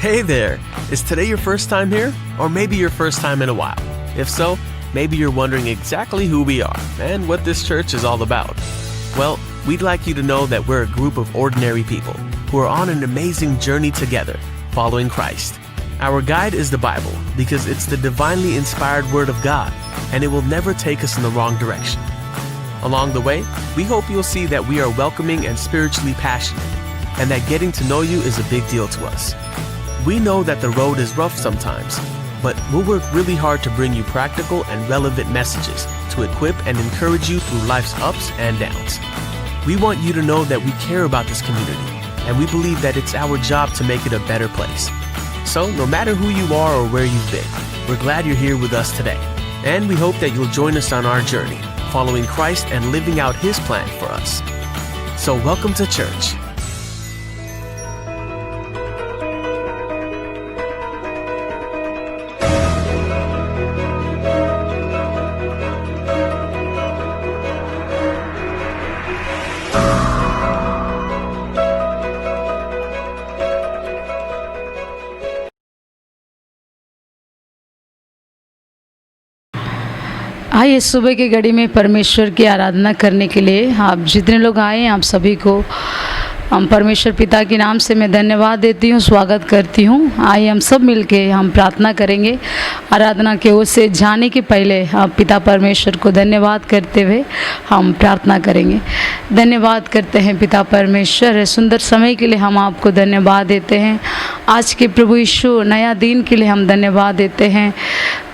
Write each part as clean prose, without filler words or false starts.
Hey there! Is today your first time here? Or maybe your first time in a while? If so, maybe you're wondering exactly who we are and what this church is all about. Well, we'd like you to know that we're a group of ordinary people who are on an amazing journey together, following Christ. Our guide is the Bible because it's the divinely inspired Word of God, and it will never take us in the wrong direction. Along the way, we hope you'll see that we are welcoming and spiritually passionate, and that getting to know you is a big deal to us. We know that the road is rough sometimes, but we'll work really hard to bring you practical and relevant messages to equip and encourage you through life's ups and downs. We want you to know that we care about this community, and we believe that it's our job to make it a better place. So, no matter who you are or where you've been, we're glad you're here with us today, and we hope that you'll join us on our journey, following Christ and living out His plan for us. So, welcome to church. आइए सुबह की घड़ी में परमेश्वर की आराधना करने के लिए आप जितने लोग आए हैं आप सभी को हम परमेश्वर पिता के नाम से मैं धन्यवाद देती हूँ, स्वागत करती हूँ। आइए हम सब मिलके हम प्रार्थना करेंगे। आराधना के ओर से जाने के पहले हम पिता परमेश्वर को धन्यवाद करते हुए हम प्रार्थना करेंगे। धन्यवाद करते हैं पिता परमेश्वर, सुंदर समय के लिए हम आपको धन्यवाद देते हैं। आज के प्रभु यीशु नया दिन के लिए हम धन्यवाद देते हैं।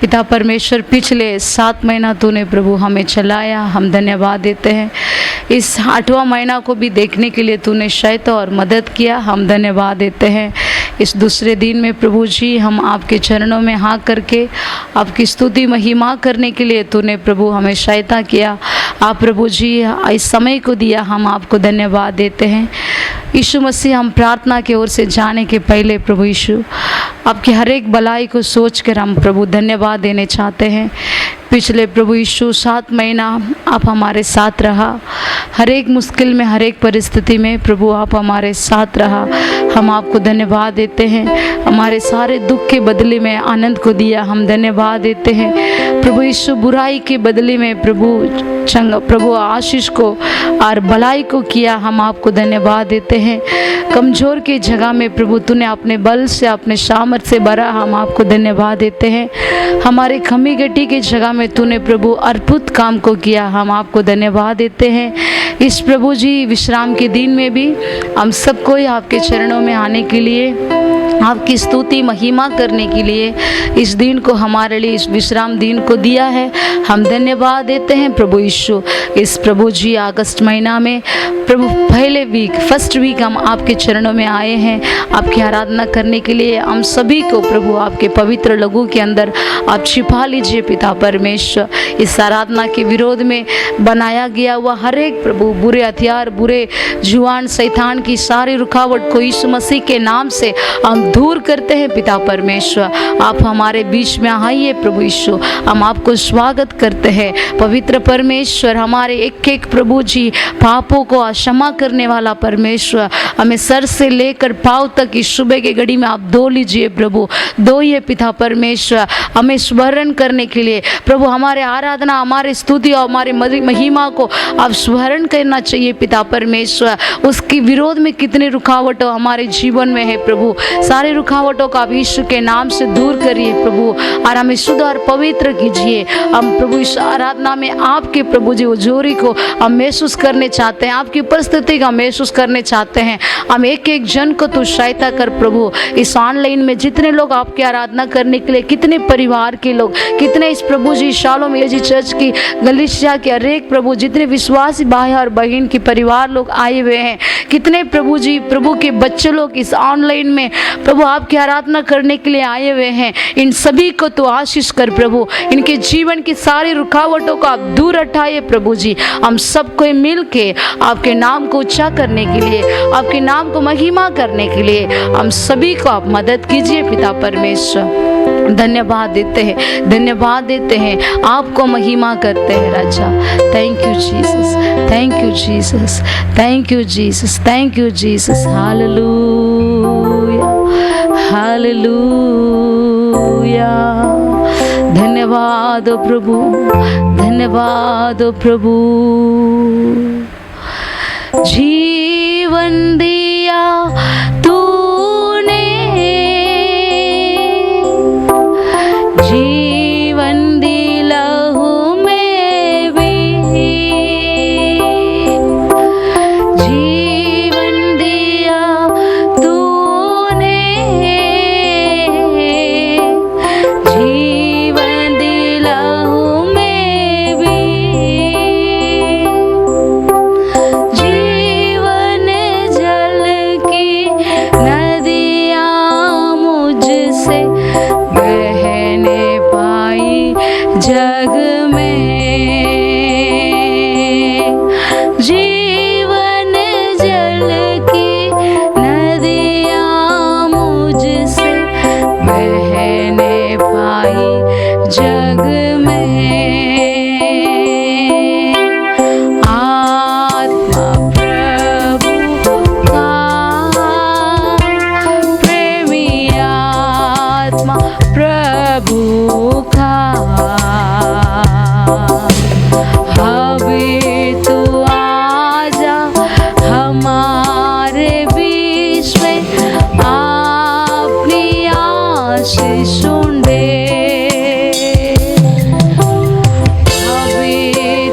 पिता परमेश्वर पिछले 7 महीना तूने प्रभु हमें चलाया, हम धन्यवाद देते हैं। इस 8वां महीना को भी देखने के लिए तूने शायद और मदद किया, हम धन्यवाद देते हैं। इस दूसरे दिन में प्रभु जी हम आपके चरणों में हाँ करके आपकी स्तुति महिमा करने के लिए तूने प्रभु हमें सहायता किया। आप प्रभु जी इस समय को दिया, हम आपको धन्यवाद देते हैं। यीशु मसीह हम प्रार्थना की ओर से जाने के पहले प्रभु यीशु आपकी हर एक भलाई को सोचकर हम प्रभु धन्यवाद देने चाहते हैं। पिछले प्रभु यीशु 7 महीना आप हमारे साथ रहा, हर एक मुश्किल में हर एक परिस्थिति में प्रभु आप हमारे साथ रहा, हम आपको धन्यवाद देते हैं। हमारे सारे दुख के बदले में आनंद को दिया, हम धन्यवाद देते हैं। प्रभु यीशु बुराई के बदले में प्रभु आशीष को और भलाई को किया, हम आपको धन्यवाद देते हैं। कमज़ोर की जगह में प्रभु तूने अपने बल से अपने सामर्थ्य से भरा, हम आपको धन्यवाद देते हैं। हमारे कमी घटी की जगह में तूने प्रभु अद्भुत काम को किया, हम आपको धन्यवाद देते हैं। इस प्रभु जी विश्राम के दिन में भी हम सबको आपके चरणों में आने के लिए, आपकी स्तुति महिमा करने के लिए इस दिन को हमारे लिए इस विश्राम दिन को दिया है, हम धन्यवाद देते हैं। प्रभु यीशु इस प्रभु जी अगस्त महीना में प्रभु पहले फर्स्ट वीक हम आपके चरणों में आए हैं आपकी आराधना करने के लिए। हम सभी को प्रभु आपके पवित्र लहू के अंदर आप छिपा लीजिए पिता परमेश्वर। इस आराधना के विरोध में बनाया गया हुआ हर एक प्रभु बुरे हथियार, बुरे जुआन शैतान की सारी रुकावट को यीशु मसीह के नाम से हम दूर करते हैं पिता परमेश्वर। आप हमारे बीच में आइए प्रभु यीशु, हम आपको स्वागत करते हैं। पवित्र परमेश्वर हमारे एक एक प्रभु जी पापों को क्षमा करने वाला परमेश्वर, हमें सर से लेकर पाँव तक इस सुबह की घड़ी में आप धो लीजिए प्रभु, धोइए पिता परमेश्वर। हमें स्मरण करने के लिए प्रभु हमारे आराधना, हमारे स्तुति और हमारे महिमा को आप स्मरण करना चाहिए पिता परमेश्वर। उसके विरोध में कितनी रुकावटों हमारे जीवन में है प्रभु, सारी रुकावटों को आप यीशु के नाम से दूर करिए प्रभु, और हमें शुद्ध और पवित्र कीजिए। हम प्रभु इस आराधना में आपके प्रभु जी हुजूरी को हम महसूस करने चाहते हैं, आपकी उपस्थिति का महसूस करने चाहते हैं। हम एक एक जन को तू सहायता कर प्रभु। इस ऑनलाइन में जितने लोग आपकी आराधना करने के लिए, कितने परिवार के लोग, कितने इस प्रभु जी शालोम एजी चर्च की गलीशिया के हर एक प्रभु जितने विश्वासी भाई और बहन के परिवार लोग आए हुए हैं, कितने प्रभु जी प्रभु के बच्चे लोग इस ऑनलाइन में प्रभु आपकी आराधना करने के लिए आए हुए हैं, इन सभी को तो आशीष कर प्रभु। इनके जीवन की सारी रुकावटों को आप दूर हटाइए प्रभु जी। हम सबको मिल के आपके नाम को ऊंचा करने के लिए, आपके नाम को महिमा करने के लिए हम सभी को आप मदद कीजिए पिता परमेश्वर। धन्यवाद देते हैं, धन्यवाद देते हैं, आपको महिमा करते हैं राजा। Thank you Jesus, thank you Jesus, thank you Jesus, thank you Jesus. Hallelujah, hallelujah. धन्यवाद हो प्रभु, धन्यवाद हो प्रभु। जीवन दिया तूने, जीवन दी लहू में भी, जीवन दिया तूने, जीवन दी लहू में भी, जीवन जल की नदियाँ मुझसे बहने पाई जग में, जीवन जल की नदियाँ मुझसे बहने पाई जग में। आत्मा प्रभु का, प्रेमी आत्मा प्रभु का, अभी तू आजा हमारे बीच में, अपनी आशीष दे। अभी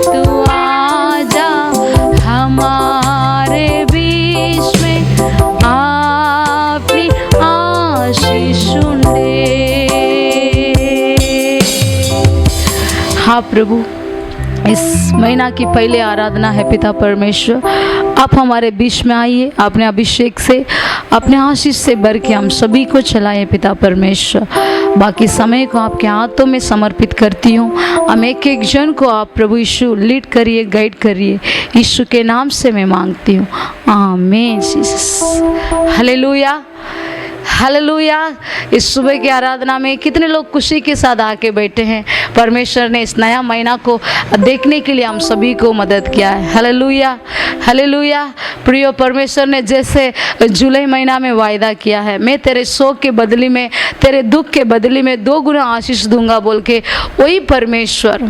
तू आजा हमारे बीच में, अपनी आशीष दे। हाँ प्रभु, इस महीना की पहले आराधना है पिता परमेश्वर, आप हमारे बीच में आइए, अपने अभिषेक से, अपने आशीष से भर के हम सभी को चलाएं पिता परमेश्वर। बाकी समय को आपके हाथों में समर्पित करती हूँ। हम एक एक जन को आप प्रभु यीशु लीड करिए, गाइड करिए, यीशु के नाम से मैं मांगती हूँ, आमीन जीसस। Hallelujah, hallelujah. इस सुबह की आराधना में कितने लोग खुशी के साथ आके बैठे हैं। परमेश्वर ने इस नया महीना को देखने के लिए हम सभी को मदद किया है। Hallelujah, hallelujah. प्रिय परमेश्वर ने जैसे जुलाई महीना में वायदा किया है, मैं तेरे शोक के बदले में, तेरे दुख के बदले में 2 गुना आशीष दूंगा बोल के, वही परमेश्वर,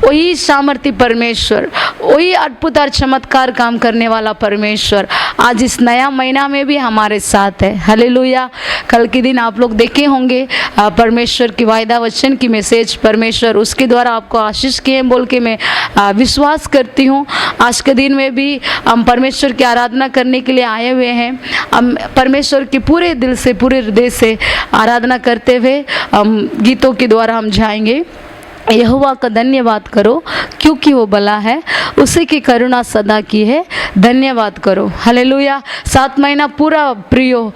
वही सामर्थी परमेश्वर, वही अद्भुत और चमत्कार काम करने वाला परमेश्वर आज इस नया महीना में भी हमारे साथ है। हालेलुया। कल के दिन आप लोग देखे होंगे परमेश्वर की वायदा वचन की मैसेज, परमेश्वर उसके द्वारा आपको आशीष किए बोल के मैं विश्वास करती हूँ। आज के दिन में भी हम परमेश्वर की आराधना करने के लिए आए हुए हैं। हम परमेश्वर की पूरे दिल से, पूरे हृदय से आराधना करते हुए हम गीतों के द्वारा हम जाएंगे। यहोवा का धन्यवाद करो क्योंकि वो भला है, उसी की करुणा सदा की है, धन्यवाद करो। हालेलुया। 7 महीना पूरा प्रियो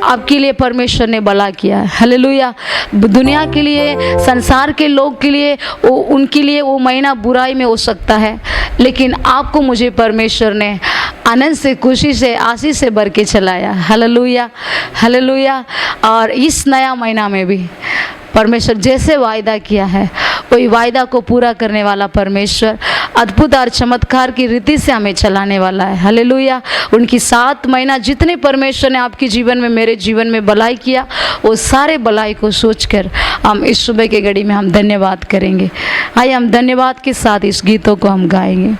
आपके लिए परमेश्वर ने भला किया है। हालेलुया। दुनिया के लिए, संसार के लोग के लिए, उनके लिए वो महीना बुराई में हो सकता है, लेकिन आपको मुझे परमेश्वर ने आनंद से, खुशी से, आशीष से भर के चलाया। Hallelujah, hallelujah. और इस नया महीना में भी परमेश्वर जैसे वायदा किया है वही वायदा को पूरा करने वाला परमेश्वर अद्भुत और चमत्कार की रीति से हमें चलाने वाला है। हालेलुया। उनकी 7 महीना जितने परमेश्वर ने आपके जीवन में, मेरे जीवन में भलाई किया, वो सारे भलाई को सोचकर हम इस सुबह के घड़ी में हम धन्यवाद करेंगे। आइए हम धन्यवाद के साथ इस गीतों को हम गाएंगे।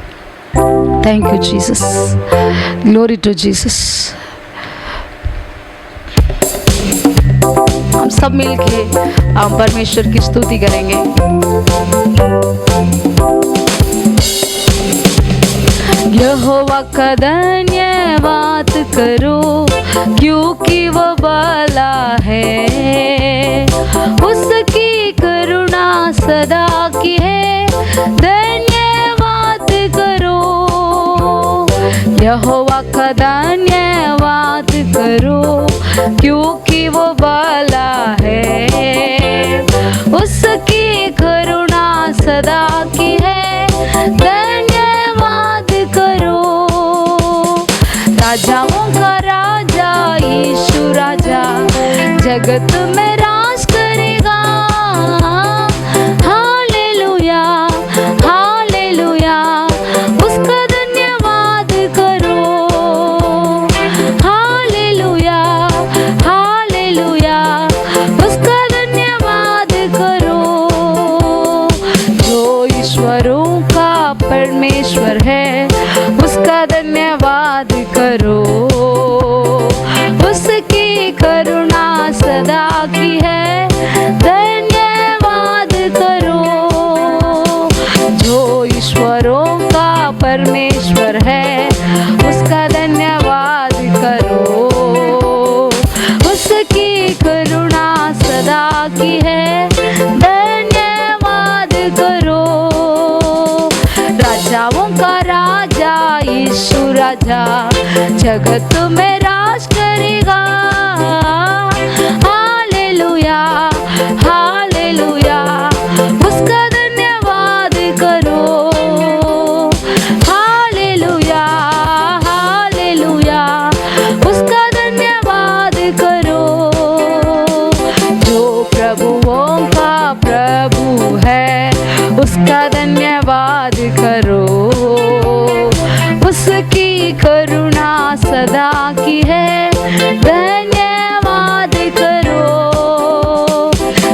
Thank you Jesus, glory to Jesus. हम सब मिलके हम परमेश्वर की स्तुति करेंगे। यहोवा का धन्यवाद करो क्योंकि वो भला है, उसकी करुणा सदा की है, धन्यवाद करो। यहोवा का धन्यवाद करो क्योंकि वो भला है, उसकी करुणा सदा की है, धन्यवाद करो। राजाओं का राजा यीशु राजा जगत में राज करेगा। हालेलुया, हालेलुया, उसका धन्यवाद करो। हालेलुया, हालेलुया, सदा की है, धन्यवाद करो। जो ईश्वरों का परमेश्वर है, उसका धन्यवाद करो। उसकी करुणा सदा की है, धन्यवाद करो। राजाओं का राजा यीशु राजा जगत में राज करेगा। हालेलुया हालेलुया, उसका धन्यवाद करो। हालेलुया हालेलुया, उसका धन्यवाद करो। जो प्रभुओं का प्रभु है, उसका धन्यवाद करो। उसकी करुणा सदा की है, धन्यवाद करो।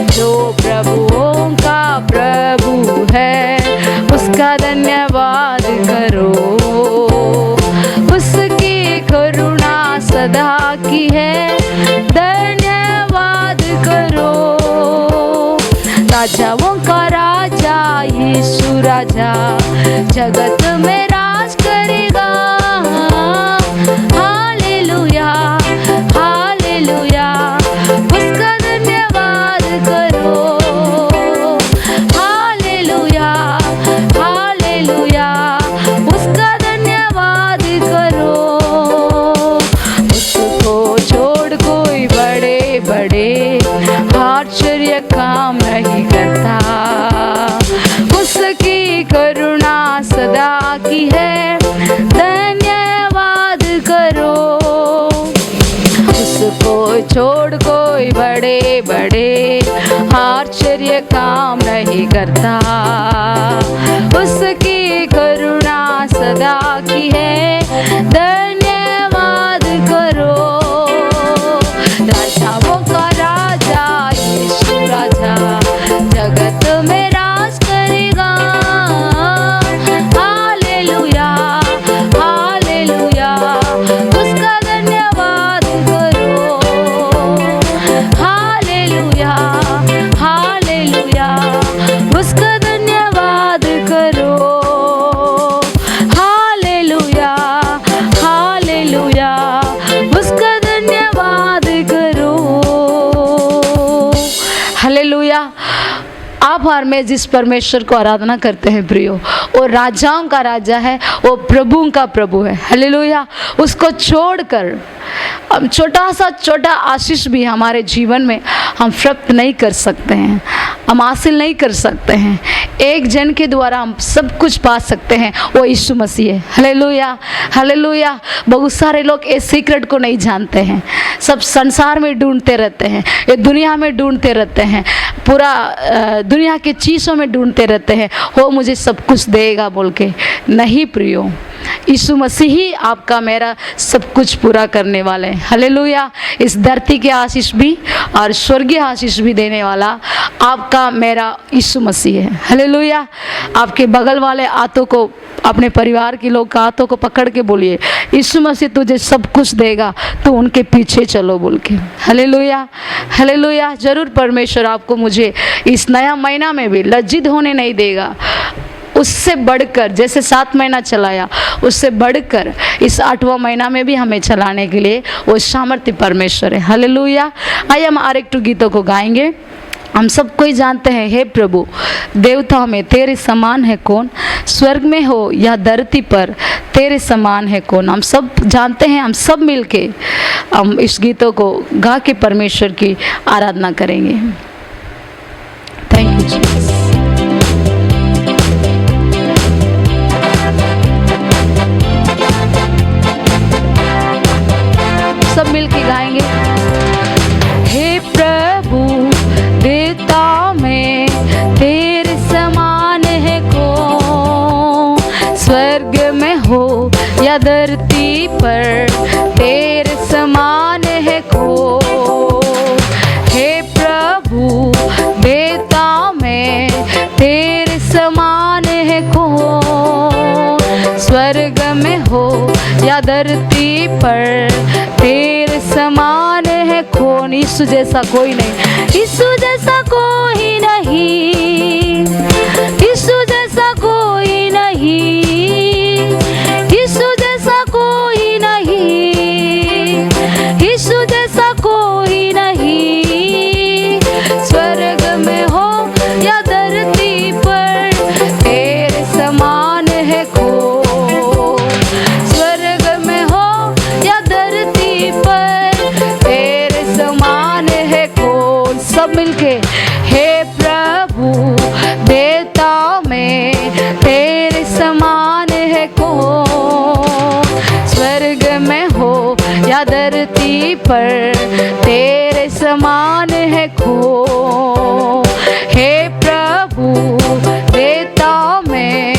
जो प्रभुओं का प्रभु है, उसका धन्यवाद करो। उसकी करुणा सदा की है, धन्यवाद करो। राजाओं का राजा यीशु राजा जगत में राज करेगा। हालेलुया हालेलुया, उसका धन्यवाद करो। हालेलुया हालेलुया, उसका धन्यवाद करो। उसको छोड़ कोई बड़े बड़े आश्चर्य काम नहीं करता। उसकी करुणा सदा की है, धन्यवाद करो। उसको छोड़ कोई बड़े बड़े आश्चर्य काम नहीं करता। उसकी करुणा सदा की है, धन्यवाद करो। राजाओं का राजा यीशु राजा जगत में राज करेगा। हालेलुया हालेलुया, उसका धन्यवाद करो। हालेलुया हालेलुया, उसका धन्यवाद करो। हालेलुया हालेलुया, उसका धन्यवाद करो। हालेलुया। आप और मैं जिस परमेश्वर को आराधना करते हैं प्रियो, वो राजाओं का राजा है, वो प्रभुओं का प्रभु है। हालेलुया। उसको छोड़कर हम छोटा आशीष भी हमारे जीवन में हम प्राप्त नहीं कर सकते हैं, हम हासिल नहीं कर सकते हैं। एक जन के द्वारा हम सब कुछ पा सकते हैं, वो यीशु मसीह है। Hallelujah hallelujah. बहुत सारे लोग इस सीक्रेट को नहीं जानते हैं, सब संसार में ढूंढते रहते हैं, ये दुनिया में ढूंढते रहते हैं, पूरा दुनिया के चीज़ों में ढूंढते रहते हैं, वो मुझे सब कुछ देगा बोल के। नहीं प्रियो, यीशु मसीह ही आपका मेरा सब कुछ पूरा करने वाले हैं। हालेलुया। इस धरती के आशीष भी और स्वर्गीय आशीष भी देने वाला आपका मेरा यीशु मसीह है। हालेलुया। आपके बगल वाले हाथों को, अपने परिवार के लोग का हाथों को पकड़ के बोलिए, यीशु मसीह तुझे सब कुछ देगा, तो उनके पीछे चलो बोल के। Hallelujah hallelujah. जरूर परमेश्वर आपको मुझे इस नया महीना में भी लज्जित होने नहीं देगा। उससे बढ़कर, जैसे 7 महीना चलाया, उससे बढ़कर इस 8वां महीना में भी हमें चलाने के लिए वो सामर्थ्य परमेश्वर है। हालेलुया। आइए हम और एक गीतों को गाएंगे। हम सब कोई जानते हैं, हे प्रभु देवताओं में तेरे समान है कौन, स्वर्ग में हो या धरती पर तेरे समान है कौन। हम सब जानते हैं, हम सब मिलके हम इस गीतों को गा के परमेश्वर की आराधना करेंगे। Thank you Jesus. सब मिलके गाएंगे। हे प्रभु देवताओं में तेरे समान है कौन, स्वर्ग में हो या धरती पर तेरे समान है कौन। हे प्रभु देवताओं में तेरे समान है कौन, स्वर्ग में हो या धरती पर तेरे समान है कौन। यीशु जैसा कोई नहीं, यीशु जैसा कोई नहीं, यीशु जैसा कोई नहीं, यीशु जैसा कोई नहीं, यीशु जैसा कोई नहीं। स्वर्ग में हो या धरती पर तेरे समान है कोई, स्वर्ग में हो या धरती पर तेरे समान है कोई। सब मिलके हे प्रभु देता में तेरे समान है कौन, स्वर्ग में हो या धरती पर तेरे समान है कौन। हे प्रभु देता में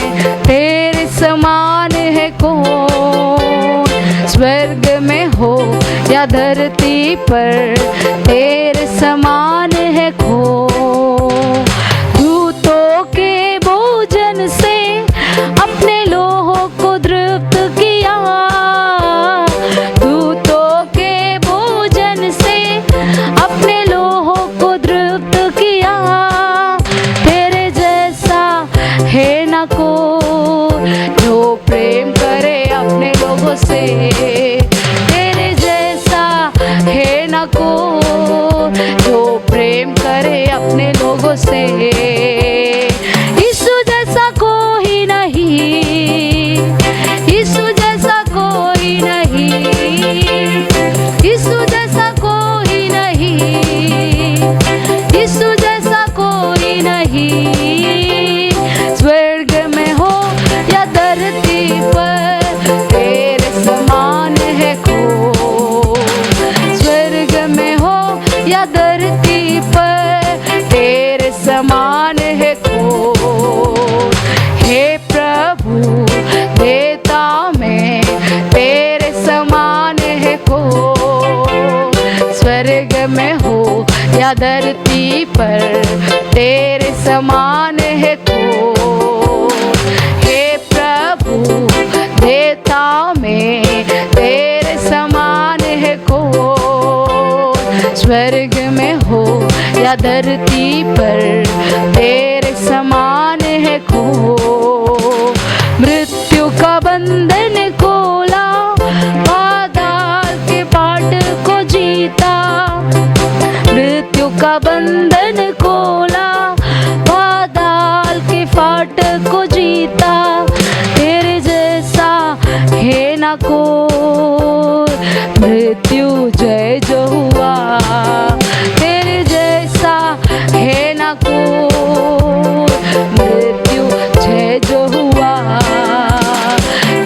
तेरे समान है कौन, स्वर्ग में हो या धरती पर तेरे समान है कौन। दूतों के भोजन से अपने लोहों को तृप्त किया, दूतों के भोजन से अपने लोहों को तृप्त किया। तेरे जैसा है न कोई जो प्रेम करे अपने लोगों से, तेरे जैसा है न कोई जो प्रेम करे अपने लोगों से। यीशु जैसा कोई नहीं, यीशु जैसा कोई नहीं, यीशु जैसा कोई नहीं, यीशु जैसा कोई नहीं। स्वर्ग में हो या धरती पर तेरे समान है कोई, स्वर्ग में हो या धरती पर तेरे समान है कोई। हे प्रभु देता में तेरे समान है कोई, स्वर्ग में हो या धरती पर तेरे समान है कोई। हे प्रभु देता में तेरे समान है कोई, स्वर्ग में हो या धरती पर तेरे समान है कोई। मृत्यु का बंधन खोला, पाताल के पाट को जीता, मृत्यु का बंधन खोला, पाताल के फाट को जीता। तेरे जैसा है न कोई, मृत्यु जय जो हुआ, तेरे जैसा है न कोई, मृत्यु जय जो हुआ।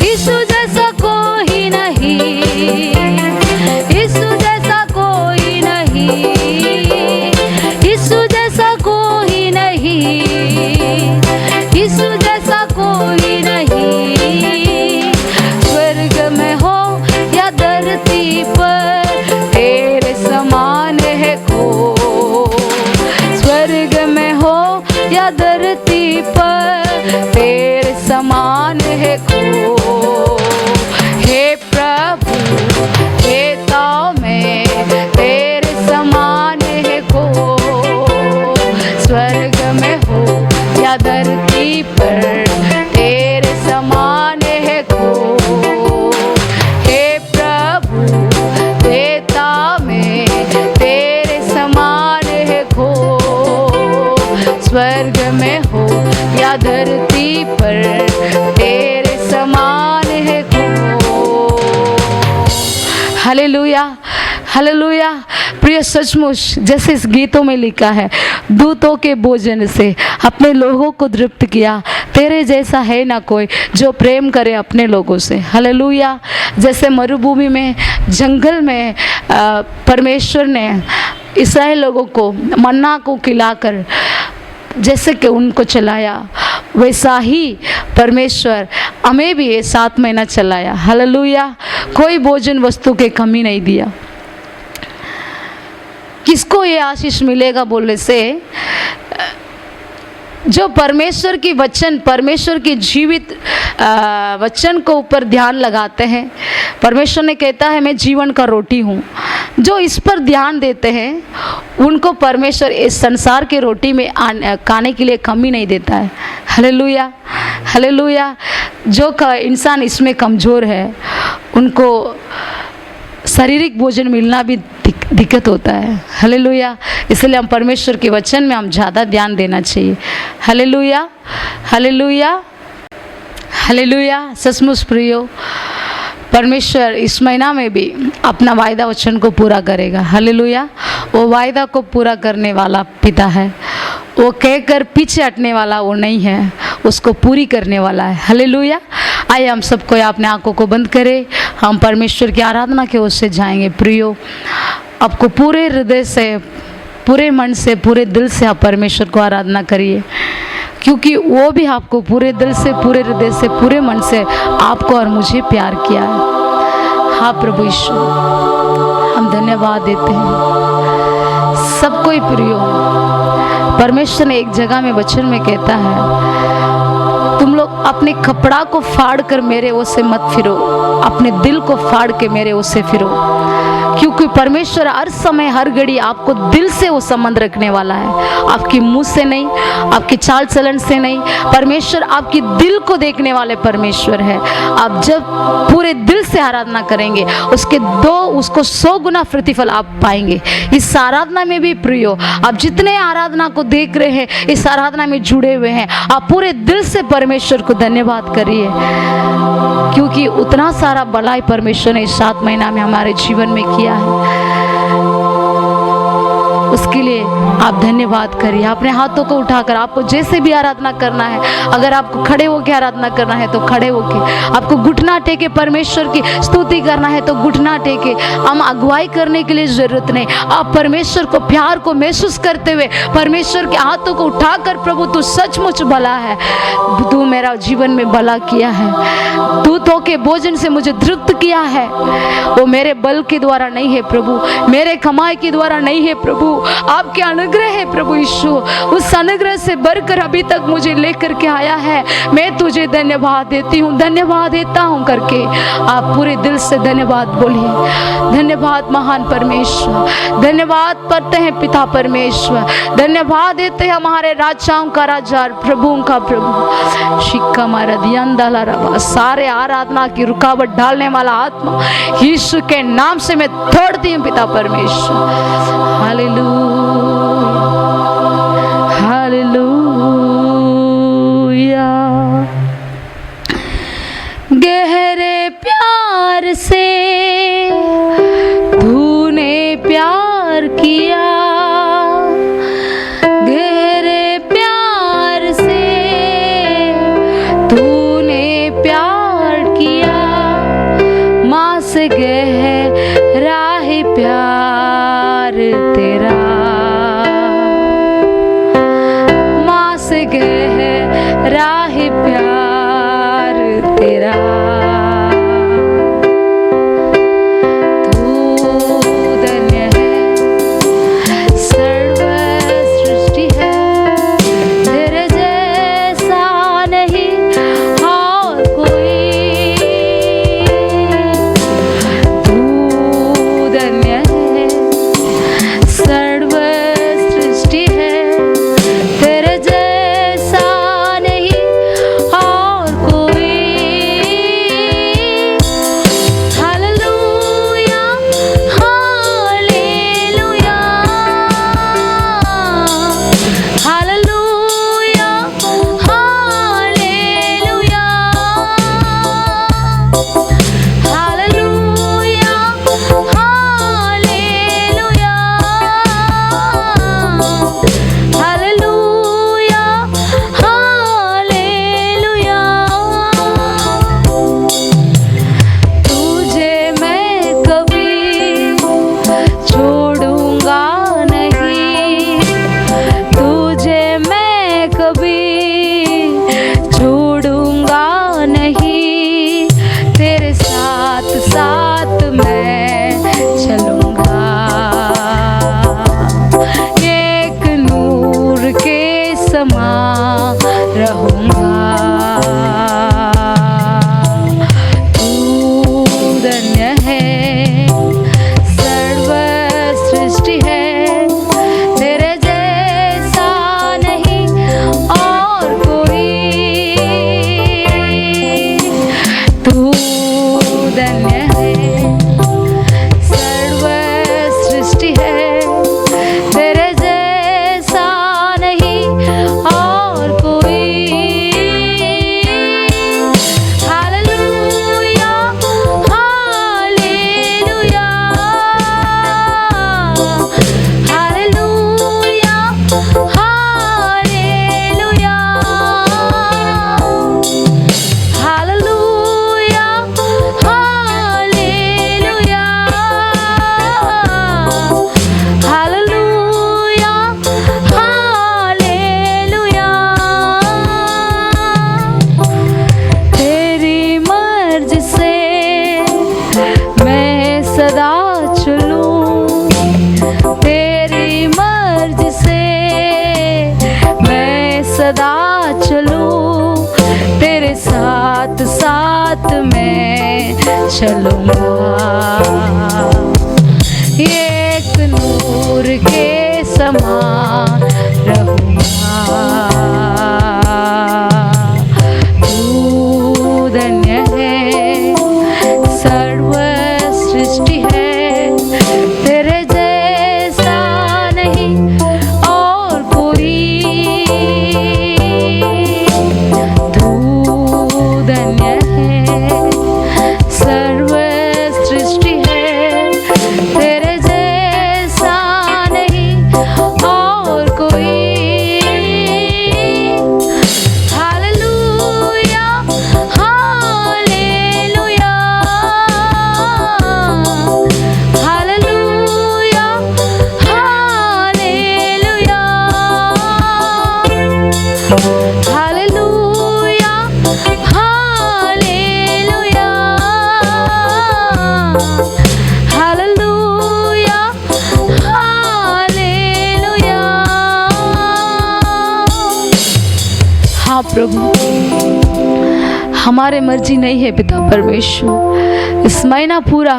यीशु जैसा कोई नहीं, यीशु जैसा कोई नहीं, यीशु जैसा कोई नहीं, यीशु जैसा कोई नहीं। स्वर्ग में हो या धरती पर तेरे समान है कोई, स्वर्ग में हो या धरती पर तेरे समान है कोई। हे प्रभु देता में तेरे समान है कोई, स्वर्ग में हो या धरती पर तेरे समान है कोई। हे प्रभु देता में तेरे समान है कोई, स्वर्ग में हो या धरती पर तेरे समान है कोई। Hallelujah, hallelujah. प्रिय सचमुच जैसे इस गीतों में लिखा है, दूतों के भोजन से अपने लोगों को तृप्त किया, तेरे जैसा है ना कोई जो प्रेम करे अपने लोगों से। हालेलुया। जैसे मरुभूमि में, जंगल में परमेश्वर ने इस्राएल लोगों को मन्ना को खिलाकर जैसे कि उनको चलाया, वैसा ही परमेश्वर हमें भी ये 7 महीना चलाया। हालेलुया। कोई भोजन वस्तु के कमी नहीं दिया। किसको ये आशीष मिलेगा बोलने से जो परमेश्वर की वचन, परमेश्वर की जीवित वचन को ऊपर ध्यान लगाते हैं, परमेश्वर ने कहता है मैं जीवन का रोटी हूँ, जो इस पर ध्यान देते हैं उनको परमेश्वर इस संसार के रोटी में खाने के लिए कमी नहीं देता है। Hallelujah, hallelujah. जो इंसान इसमें कमज़ोर है उनको शारीरिक भोजन मिलना भी दिक्कत होता है। हालेलुया। इसलिए हम परमेश्वर के वचन में हम ज़्यादा ध्यान देना चाहिए। Hallelujah, hallelujah, hallelujah. सचमुच प्रियो, परमेश्वर इस महीना में भी अपना वायदा वचन को पूरा करेगा। हालेलुया। वो वायदा को पूरा करने वाला पिता है, वो कहकर पीछे हटने वाला वो नहीं है, उसको पूरी करने वाला है। हालेलुया। आइए हम सबको अपने आंखों को बंद करें, हम परमेश्वर की आराधना के ओर से जाएंगे। प्रियो, आपको पूरे हृदय से, पूरे मन से, पूरे दिल से आप परमेश्वर को आराधना करिए, क्योंकि वो भी आपको पूरे दिल से, पूरे हृदय से, पूरे मन से आपको और मुझे प्यार किया है। हाँ प्रभु यीशु, हम धन्यवाद देते हैं। सबको ही प्रियो, परमेश्वर ने एक जगह में वचन में कहता है, तुम लोग अपने कपड़ा को फाड़ कर मेरे ओर से मत फिरो, अपने दिल को फाड़ के मेरे ओर से फिरो, क्योंकि परमेश्वर हर समय हर घड़ी आपको दिल से वो संबंध रखने वाला है, आपकी मुंह से नहीं, आपकी चाल चलन से नहीं। परमेश्वर आपकी दिल को देखने वाले परमेश्वर है। आप जब पूरे दिल से आराधना करेंगे उसको 100 गुना प्रतिफल आप पाएंगे। इस आराधना में भी प्रियो, आप जितने आराधना को देख रहे हैं, इस आराधना में जुड़े हुए हैं, आप पूरे दिल से परमेश्वर को धन्यवाद करिए, क्योंकि उतना सारा भलाई परमेश्वर ने इस 7 महीना में हमारे जीवन में किया है। उसके लिए आप धन्यवाद करिए। अपने हाथों को उठाकर, आपको जैसे भी आराधना करना है, अगर आपको खड़े होकर आराधना करना है तो खड़े होकर, आपको घुटना टेके परमेश्वर की स्तुति करना है तो घुटना टेके। हम अगुवाई करने के लिए जरूरत नहीं, आप परमेश्वर को प्यार को महसूस करते हुए परमेश्वर के हाथों को उठाकर, प्रभु तू सचमुच भला है, तू मेरा जीवन में भला किया है, दूतों के भोजन से मुझे तृप्त किया है। वो मेरे बल के द्वारा नहीं है प्रभु, मेरे कमाई के द्वारा नहीं है प्रभु, आपके अनुग्रह है प्रभु यीशु। उस अनुग्रह से बढ़कर अभी तक मुझे लेकर के आया है। मैं तुझे धन्यवाद देती हूँ, धन्यवाद देता हूँ करके आप पूरे दिल से धन्यवाद बोलिए। धन्यवाद महान परमेश्वर, धन्यवाद करते हैं पिता परमेश्वर, धन्यवाद देते हैं हमारे राजाओं का राजा, प्रभुओं का प्रभु। शिक्का मारा दियंदला रबा, सारे आराधना की रुकावट डालने वाला आत्मा यीशु के नाम से मैं तोड़ती हूँ पिता परमेश्वर। Hallelujah, hallelujah. गहरे प्यार से तूने प्यार किया, गहरे प्यार से तूने प्यार किया, माँ से गहरा है प्यार तेरा, माँ से गहरा है प्यार तेरा। चलूँगा। एक नूर के समान रहूँगा। तू धन्य है, सर्व सृष्टि है तेरे जैसा नहीं और कोई। तू धन्य है, सर्व सृष्टि है तेरे जैसा नहीं और कोई। Hallelujah, hallelujah, hallelujah, hallelujah, hallelujah, hallelujah, hallelujah, hallelujah. हाँ प्रभु, हमारे मर्जी नहीं है पिता परमेश्वर। इस महीना पूरा,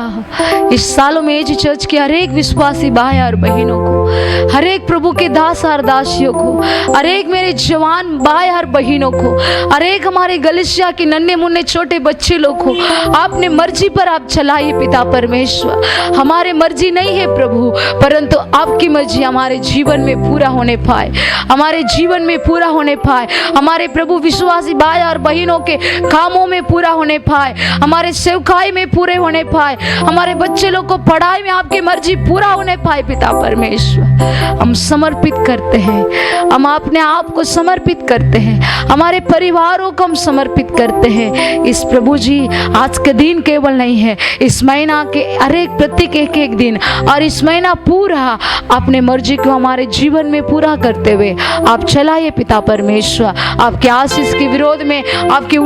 इस सालों में एजी चर्च के हर एक विश्वासी भाई और बहनों को, हर एक प्रभु के दास और दासियों को, हर एक मेरे जवान भाई और बहनों को, हर एक हमारे गलिशिया के नन्हे मुन्ने छोटे बच्चे लोग को आपने मर्जी पर आप चलाइए पिता परमेश्वर। हमारे मर्जी नहीं है प्रभु, परंतु आपकी मर्जी हमारे जीवन में पूरा होने पाए, हमारे जीवन में पूरा होने पाए, हमारे प्रभु विश्वासी भाई और बहनों के कामों में पूरा होने पाए, हमारे सेवकाई में पूरे होने पाए, हमारे बच्चे लोग को पढ़ाई में आपकी मर्जी पूरा होने पाए पिता परमेश्वर। हम समर्पित करते हैं, हम अपने आप को समर्पित करते हैं, हमारे परिवारों को हम समर्पित करते हैं। इस प्रभु जी आज के दिन केवल नहीं है, इस महीना के हर एक प्रत्येक एक एक दिन और इस महीना पूरा अपने मर्जी को हमारे जीवन में पूरा करते हुए आप चलाइए पिता परमेश्वर। आपके आशीष के विरोध में, आपकी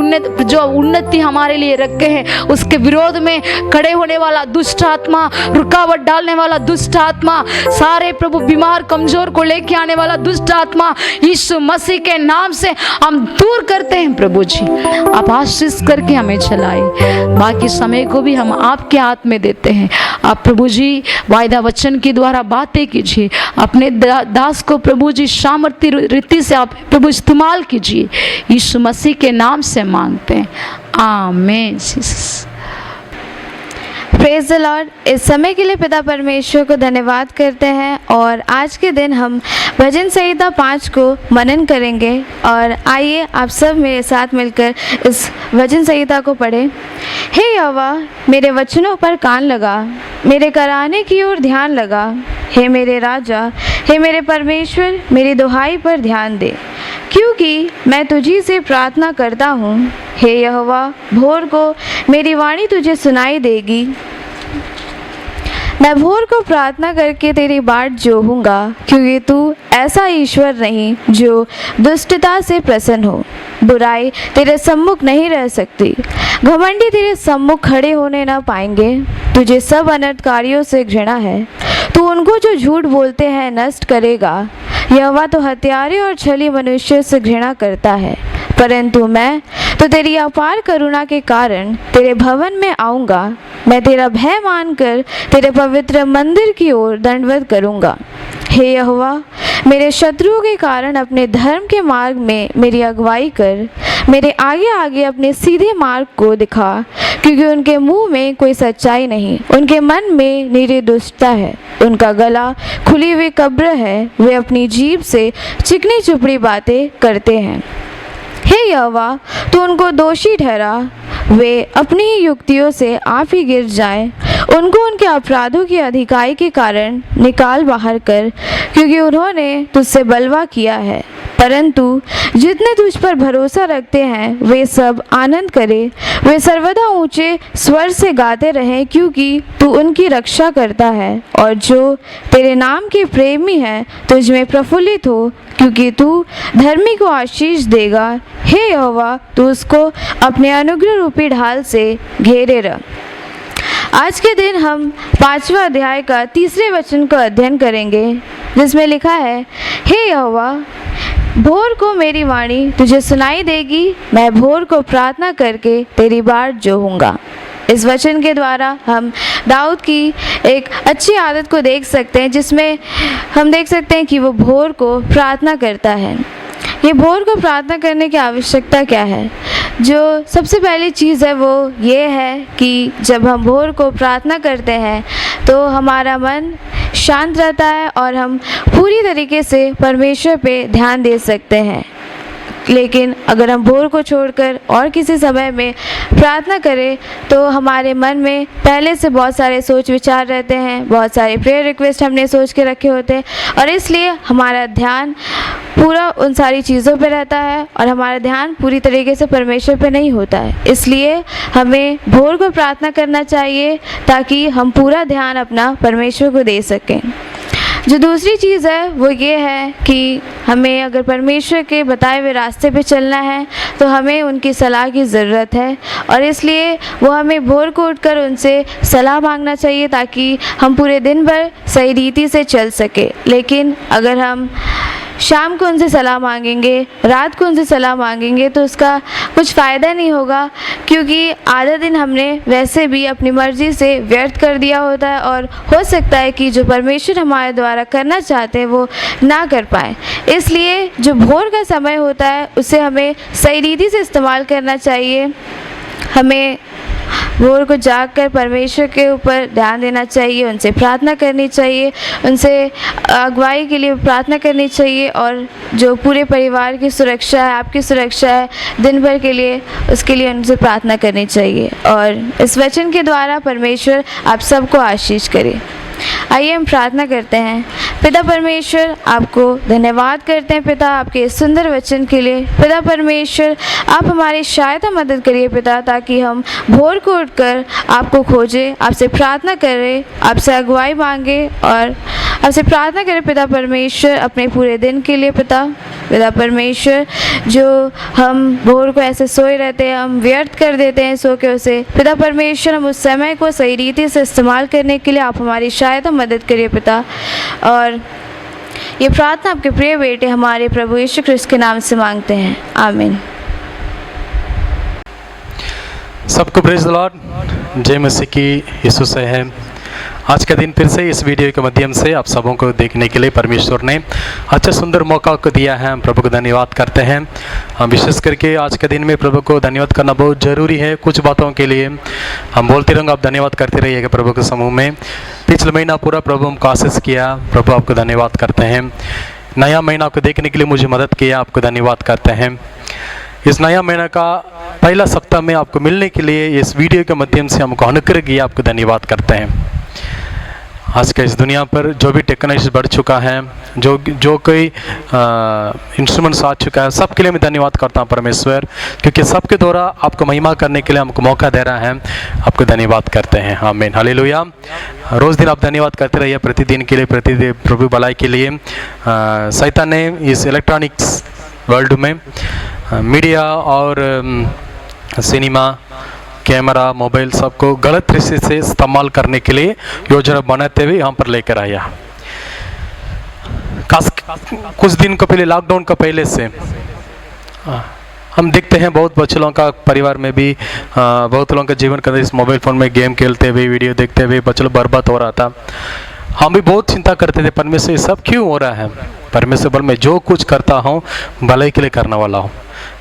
जो उन्नति हमारे लिए रखे हैं उसके विरोध में खड़े होने वाला दुष्ट आत्मा, रुकावट डालने वाला दुष्ट आत्मा, सारे प्रभु बीमार कमजोर को लेके आने वाला दुष्ट आत्मा यीशु मसीह के नाम से हम दूर करते हैं प्रभु जी। आप आशीष करके हमें चलाए, बाकी समय को भी हम आपके हाथ में देते हैं। आप प्रभु जी वायदा वचन के द्वारा बातें कीजिए, अपने दास को प्रभु जी सामर्थ्य रीति से आप प्रभु इस्तेमाल कीजिए, यीशु मसीह के नाम से मांगते हैं, आमीन। Praise the Lord. इस समय के लिए पिता परमेश्वर को धन्यवाद करते हैं और आज के दिन हम भजन संहिता 5 को मनन करेंगे। और आइए आप सब मेरे साथ मिलकर इस भजन संहिता को पढ़ें। हे यहोवा, मेरे वचनों पर कान लगा, मेरे कराने की ओर ध्यान लगा। हे मेरे राजा, हे मेरे परमेश्वर, मेरी दुहाई पर ध्यान दे, क्योंकि मैं तुझी से प्रार्थना करता हूँ। हे यहोवा, भोर को मेरी वाणी तुझे सुनाई देगी। मैं भोर को प्रार्थना करके तेरी बाट जोहूँगा, क्योंकि तू ऐसा ईश्वर नहीं जो दुष्टता से प्रसन्न हो। बुराई तेरे सम्मुख नहीं रह सकती, घमंडी तेरे सम्मुख खड़े होने न पाएंगे। तुझे सब अनर्थकारियों से घृणा है, तू उनको जो झूठ बोलते हैं नष्ट करेगा। यहोवा तो हत्यारे और छली मनुष्य से घृणा करता है, परंतु मैं तो तेरी अपार करुणा के कारण तेरे भवन में आऊँगा। मैं तेरा भय मानकर तेरे पवित्र मंदिर की ओर दंडवत करूँगा। हे यहोवा, मेरे शत्रुओं के कारण अपने धर्म के मार्ग में मेरी अगुवाई कर। मेरे आगे आगे अपने सीधे मार्ग को दिखा, क्योंकि उनके मुंह में कोई सच्चाई नहीं, उनके मन में निरी दुष्टता है। उनका गला खुली हुई कब्र है, वे अपनी जीभ से चिकनी चुपड़ी बातें करते हैं। हे यहोवा, तू उनको दोषी ठहरा, वे अपनी ही युक्तियों से आप ही गिर जाएं। उनको उनके अपराधों की अधिकाई के कारण निकाल बाहर कर, क्योंकि उन्होंने तुझसे बलवा किया है। परंतु जितने तुझ पर भरोसा रखते हैं वे सब आनंद करें, वे सर्वदा ऊंचे स्वर से गाते रहें, क्योंकि तू उनकी रक्षा करता है। और जो तेरे नाम के प्रेमी हैं तुझ में प्रफुल्लित हो, क्योंकि तू धर्मी को आशीष देगा। हे यहोवा, तू उसको अपने अनुग्रह रूपी ढाल से घेरे रह। आज के दिन हम 5वां अध्याय का 3 वचन का अध्ययन करेंगे, जिसमें लिखा है, हे यहोवा, भोर को मेरी वाणी तुझे सुनाई देगी, मैं भोर को प्रार्थना करके तेरी बाट जोहूँगा। इस वचन के द्वारा हम दाऊद की एक अच्छी आदत को देख सकते हैं, जिसमें हम देख सकते हैं कि वो भोर को प्रार्थना करता है। ये भोर को प्रार्थना करने की आवश्यकता क्या है? जो सबसे पहली चीज़ है वो ये है कि जब हम भोर को प्रार्थना करते हैं तो हमारा मन शांत रहता है और हम पूरी तरीके से परमेश्वर पे ध्यान दे सकते हैं। लेकिन अगर हम भोर को छोड़कर और किसी समय में प्रार्थना करें तो हमारे मन में पहले से बहुत सारे सोच विचार रहते हैं, बहुत सारे प्रेयर रिक्वेस्ट हमने सोच के रखे होते हैं और इसलिए हमारा ध्यान पूरा उन सारी चीज़ों पे रहता है और हमारा ध्यान पूरी तरीके से परमेश्वर पे नहीं होता है। इसलिए हमें भोर को प्रार्थना करना चाहिए ताकि हम पूरा ध्यान अपना परमेश्वर को दे सकें। जो दूसरी चीज़ है वो ये है कि हमें अगर परमेश्वर के बताए हुए रास्ते पे चलना है तो हमें उनकी सलाह की ज़रूरत है और इसलिए वो हमें भोर को उठकर उनसे सलाह मांगना चाहिए ताकि हम पूरे दिन भर सही रीति से चल सके। लेकिन अगर हम शाम को उनसे सलाह मांगेंगे, रात को उनसे सलाह मांगेंगे तो उसका कुछ फ़ायदा नहीं होगा, क्योंकि आधा दिन हमने वैसे भी अपनी मर्ज़ी से व्यर्थ कर दिया होता है और हो सकता है कि जो परमेश्वर हमारे द्वारा करना चाहते हैं वो ना कर पाए। इसलिए जो भोर का समय होता है उसे हमें सही रीति से इस्तेमाल करना चाहिए। हमें भोर को जागकर परमेश्वर के ऊपर ध्यान देना चाहिए, उनसे प्रार्थना करनी चाहिए, उनसे अगुवाई के लिए प्रार्थना करनी चाहिए और जो पूरे परिवार की सुरक्षा है, आपकी सुरक्षा है दिन भर के लिए, उसके लिए उनसे प्रार्थना करनी चाहिए। और इस वचन के द्वारा परमेश्वर आप सबको आशीष करे। आइए हम प्रार्थना करते हैं। पिता परमेश्वर, आपको धन्यवाद करते हैं पिता आपके इस सुंदर वचन के लिए। पिता परमेश्वर, आप हमारी सहायता मदद करिए पिता, ताकि हम भोर को उठकर आपको खोजें, आपसे प्रार्थना करें, आपसे अगुवाई मांगे और आपसे प्रार्थना करें पिता परमेश्वर अपने पूरे दिन के लिए। पिता परमेश्वर, जो हम भोर को ऐसे सोए रहते हैं, हम व्यर्थ कर देते हैं सो के उसे, पिता परमेश्वर हम उस समय को सही रीति से इस्तेमाल करने के लिए आप हमारी सहायता मदद करिए पिता। और ये प्रार्थना आपके प्रिय बेटे हमारे प्रभु यीशु ख्रिस्त के नाम से मांगते हैं, आमीन। सबको प्रेज द लॉर्ड। जय मसीह की यीशु से है। आज का दिन फिर से इस वीडियो के माध्यम से आप सबों को देखने के लिए परमेश्वर ने अच्छा सुंदर मौका को दिया है। हम प्रभु को धन्यवाद करते हैं। हम विशेष करके आज के दिन में प्रभु को धन्यवाद करना बहुत ज़रूरी है। कुछ बातों के लिए हम बोलते रहेंगे, आप धन्यवाद करते रहिएगा प्रभु के समूह में। पिछले महीना पूरा प्रभु हमको आशीष किया, प्रभु आपको धन्यवाद करते हैं। नया महीना आपको देखने के लिए मुझे मदद किया, आपको धन्यवाद करते हैं। इस नया महीना का पहला सप्ताह में आपको मिलने के लिए इस वीडियो के माध्यम से हमको अनुग्रह किया, आपको धन्यवाद करते हैं। आज के इस दुनिया पर जो भी टेक्नोलॉजी बढ़ चुका है, जो कोई इंस्ट्रूमेंट्स आ चुका है, सबके लिए मैं धन्यवाद करता हूँ परमेश्वर, क्योंकि सबके द्वारा आपको महिमा करने के लिए हमको मौका दे रहा है। आपको धन्यवाद करते हैं, आमीन, हालेलुया। रोज़ दिन आप धन्यवाद करते रहिए प्रतिदिन के लिए, प्रतिदिन प्रभु भलाई के लिए। शैतान ने इस इलेक्ट्रॉनिक्स वर्ल्ड में मीडिया और सिनेमा, कैमरा, मोबाइल सबको गलत तरीके से इस्तेमाल करने के लिए योजना बनाते हुए यहाँ पर लेकर आया। कुछ दिन को पहले, लॉकडाउन का पहले से हम देखते हैं बहुत बच्चों का परिवार में भी बहुत लोगों का जीवन का इस मोबाइल फ़ोन में गेम खेलते हुए, वीडियो देखते हुए बच्चों बर्बाद हो रहा था। हम भी बहुत चिंता करते थे, परमेश्वर ये सब क्यों हो रहा है। परमेश्वर बोल, मैं जो कुछ करता हूँ भलाई के लिए करने वाला हूँ।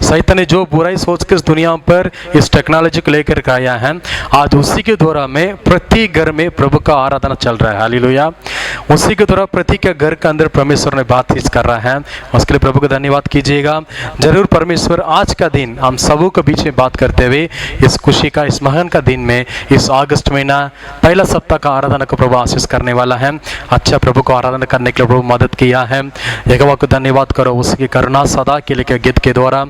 शैतान ने जो बुराई सोच के इस दुनिया पर इस टेक्नोलॉजी को लेकर के आया है, आज उसी के द्वारा में प्रति घर में प्रभु का आराधना चल रहा है, हालेलुया। उसी के द्वारा प्रति के घर के अंदर परमेश्वर ने बातचीत कर रहा है। उसके लिए प्रभु को धन्यवाद कीजिएगा। जरूर परमेश्वर आज का दिन हम सबों के बीच में बात करते हुए इस खुशी का, इस महान का दिन में, इस अगस्त महीना पहला सप्ताह का आराधना को प्रभु आशीष करने वाला है। अच्छा प्रभु को आराधना करने के लिए प्रभु मदद किया है। यहोवा को धन्यवाद करो उसकी करुणा सदा के लिए गीत के द्वारा,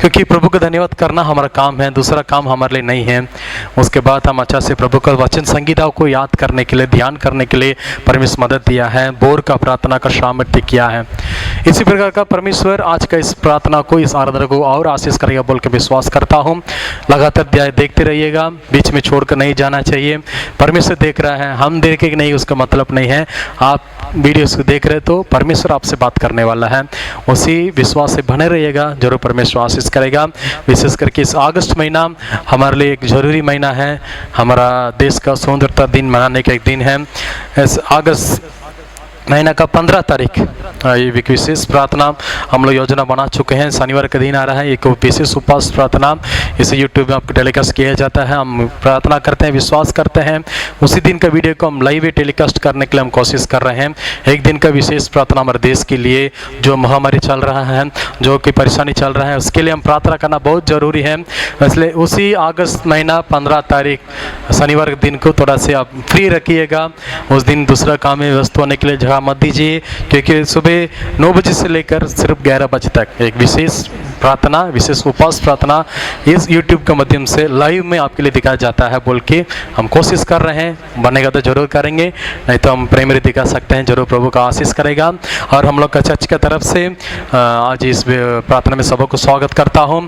क्योंकि प्रभु को धन्यवाद करना हमारा काम है, दूसरा काम हमारे लिए नहीं है। उसके बाद हम अच्छा से प्रभु का वचन संगीताओं को याद करने के लिए, ध्यान करने के लिए परमेश्वर मदद दिया है। बोर का प्रार्थना का सामर्थ्य किया है। इसी प्रकार का परमेश्वर आज का इस प्रार्थना को, इस आराधना को और आशीष करेगा बोल के विश्वास करता हूँ। लगातार देखते रहिएगा, बीच में छोड़कर नहीं जाना चाहिए। परमेश्वर देख रहा है, हम देखे कि नहीं उसका मतलब नहीं है। आप वीडियोस को देख रहे हैं तो परमेश्वर आपसे बात करने वाला है, उसी विश्वास से बने रहिएगा, जरूर परमेश्वर आशीष करेगा। विशेष करके इस अगस्त महीना हमारे लिए एक ज़रूरी महीना है, हमारा देश का स्वतंत्रता दिन मनाने का एक दिन है। इस अगस्त महीना का 15 तारीख ये एक विशेष प्रार्थना हम लोग योजना बना चुके हैं। शनिवार का दिन आ रहा है, एक विशेष उपवास प्रार्थना इसे यूट्यूब में आपको टेलीकास्ट किया जाता है। हम प्रार्थना करते हैं, विश्वास करते हैं, उसी दिन का वीडियो को हम लाइव टेलीकास्ट करने के लिए हम कोशिश कर रहे हैं। एक दिन का विशेष प्रार्थना हमारे देश के लिए, जो महामारी चल रहा है, जो कि परेशानी चल रहा है, उसके लिए हम प्रार्थना करना बहुत ज़रूरी है। इसलिए उसी अगस्त महीना 15 तारीख शनिवार के दिन को थोड़ा से आप फ्री रखिएगा। उस दिन दूसरा काम में व्यस्त होने के लिए जगह मत दीजिए, क्योंकि सुबह 9 बजे से लेकर सिर्फ 11 बजे तक एक विशेष प्रार्थना, विशेष उपवास प्रार्थना इस YouTube के माध्यम से लाइव में आपके लिए दिखाया जाता है बोल के हम कोशिश कर रहे हैं। बनेगा तो जरूर करेंगे, नहीं तो हम प्राइमरी दिखा सकते हैं। जरूर प्रभु का आशीष करेगा। और हम लोग का चर्च की तरफ से आज इस प्रार्थना में सबको स्वागत करता हूँ।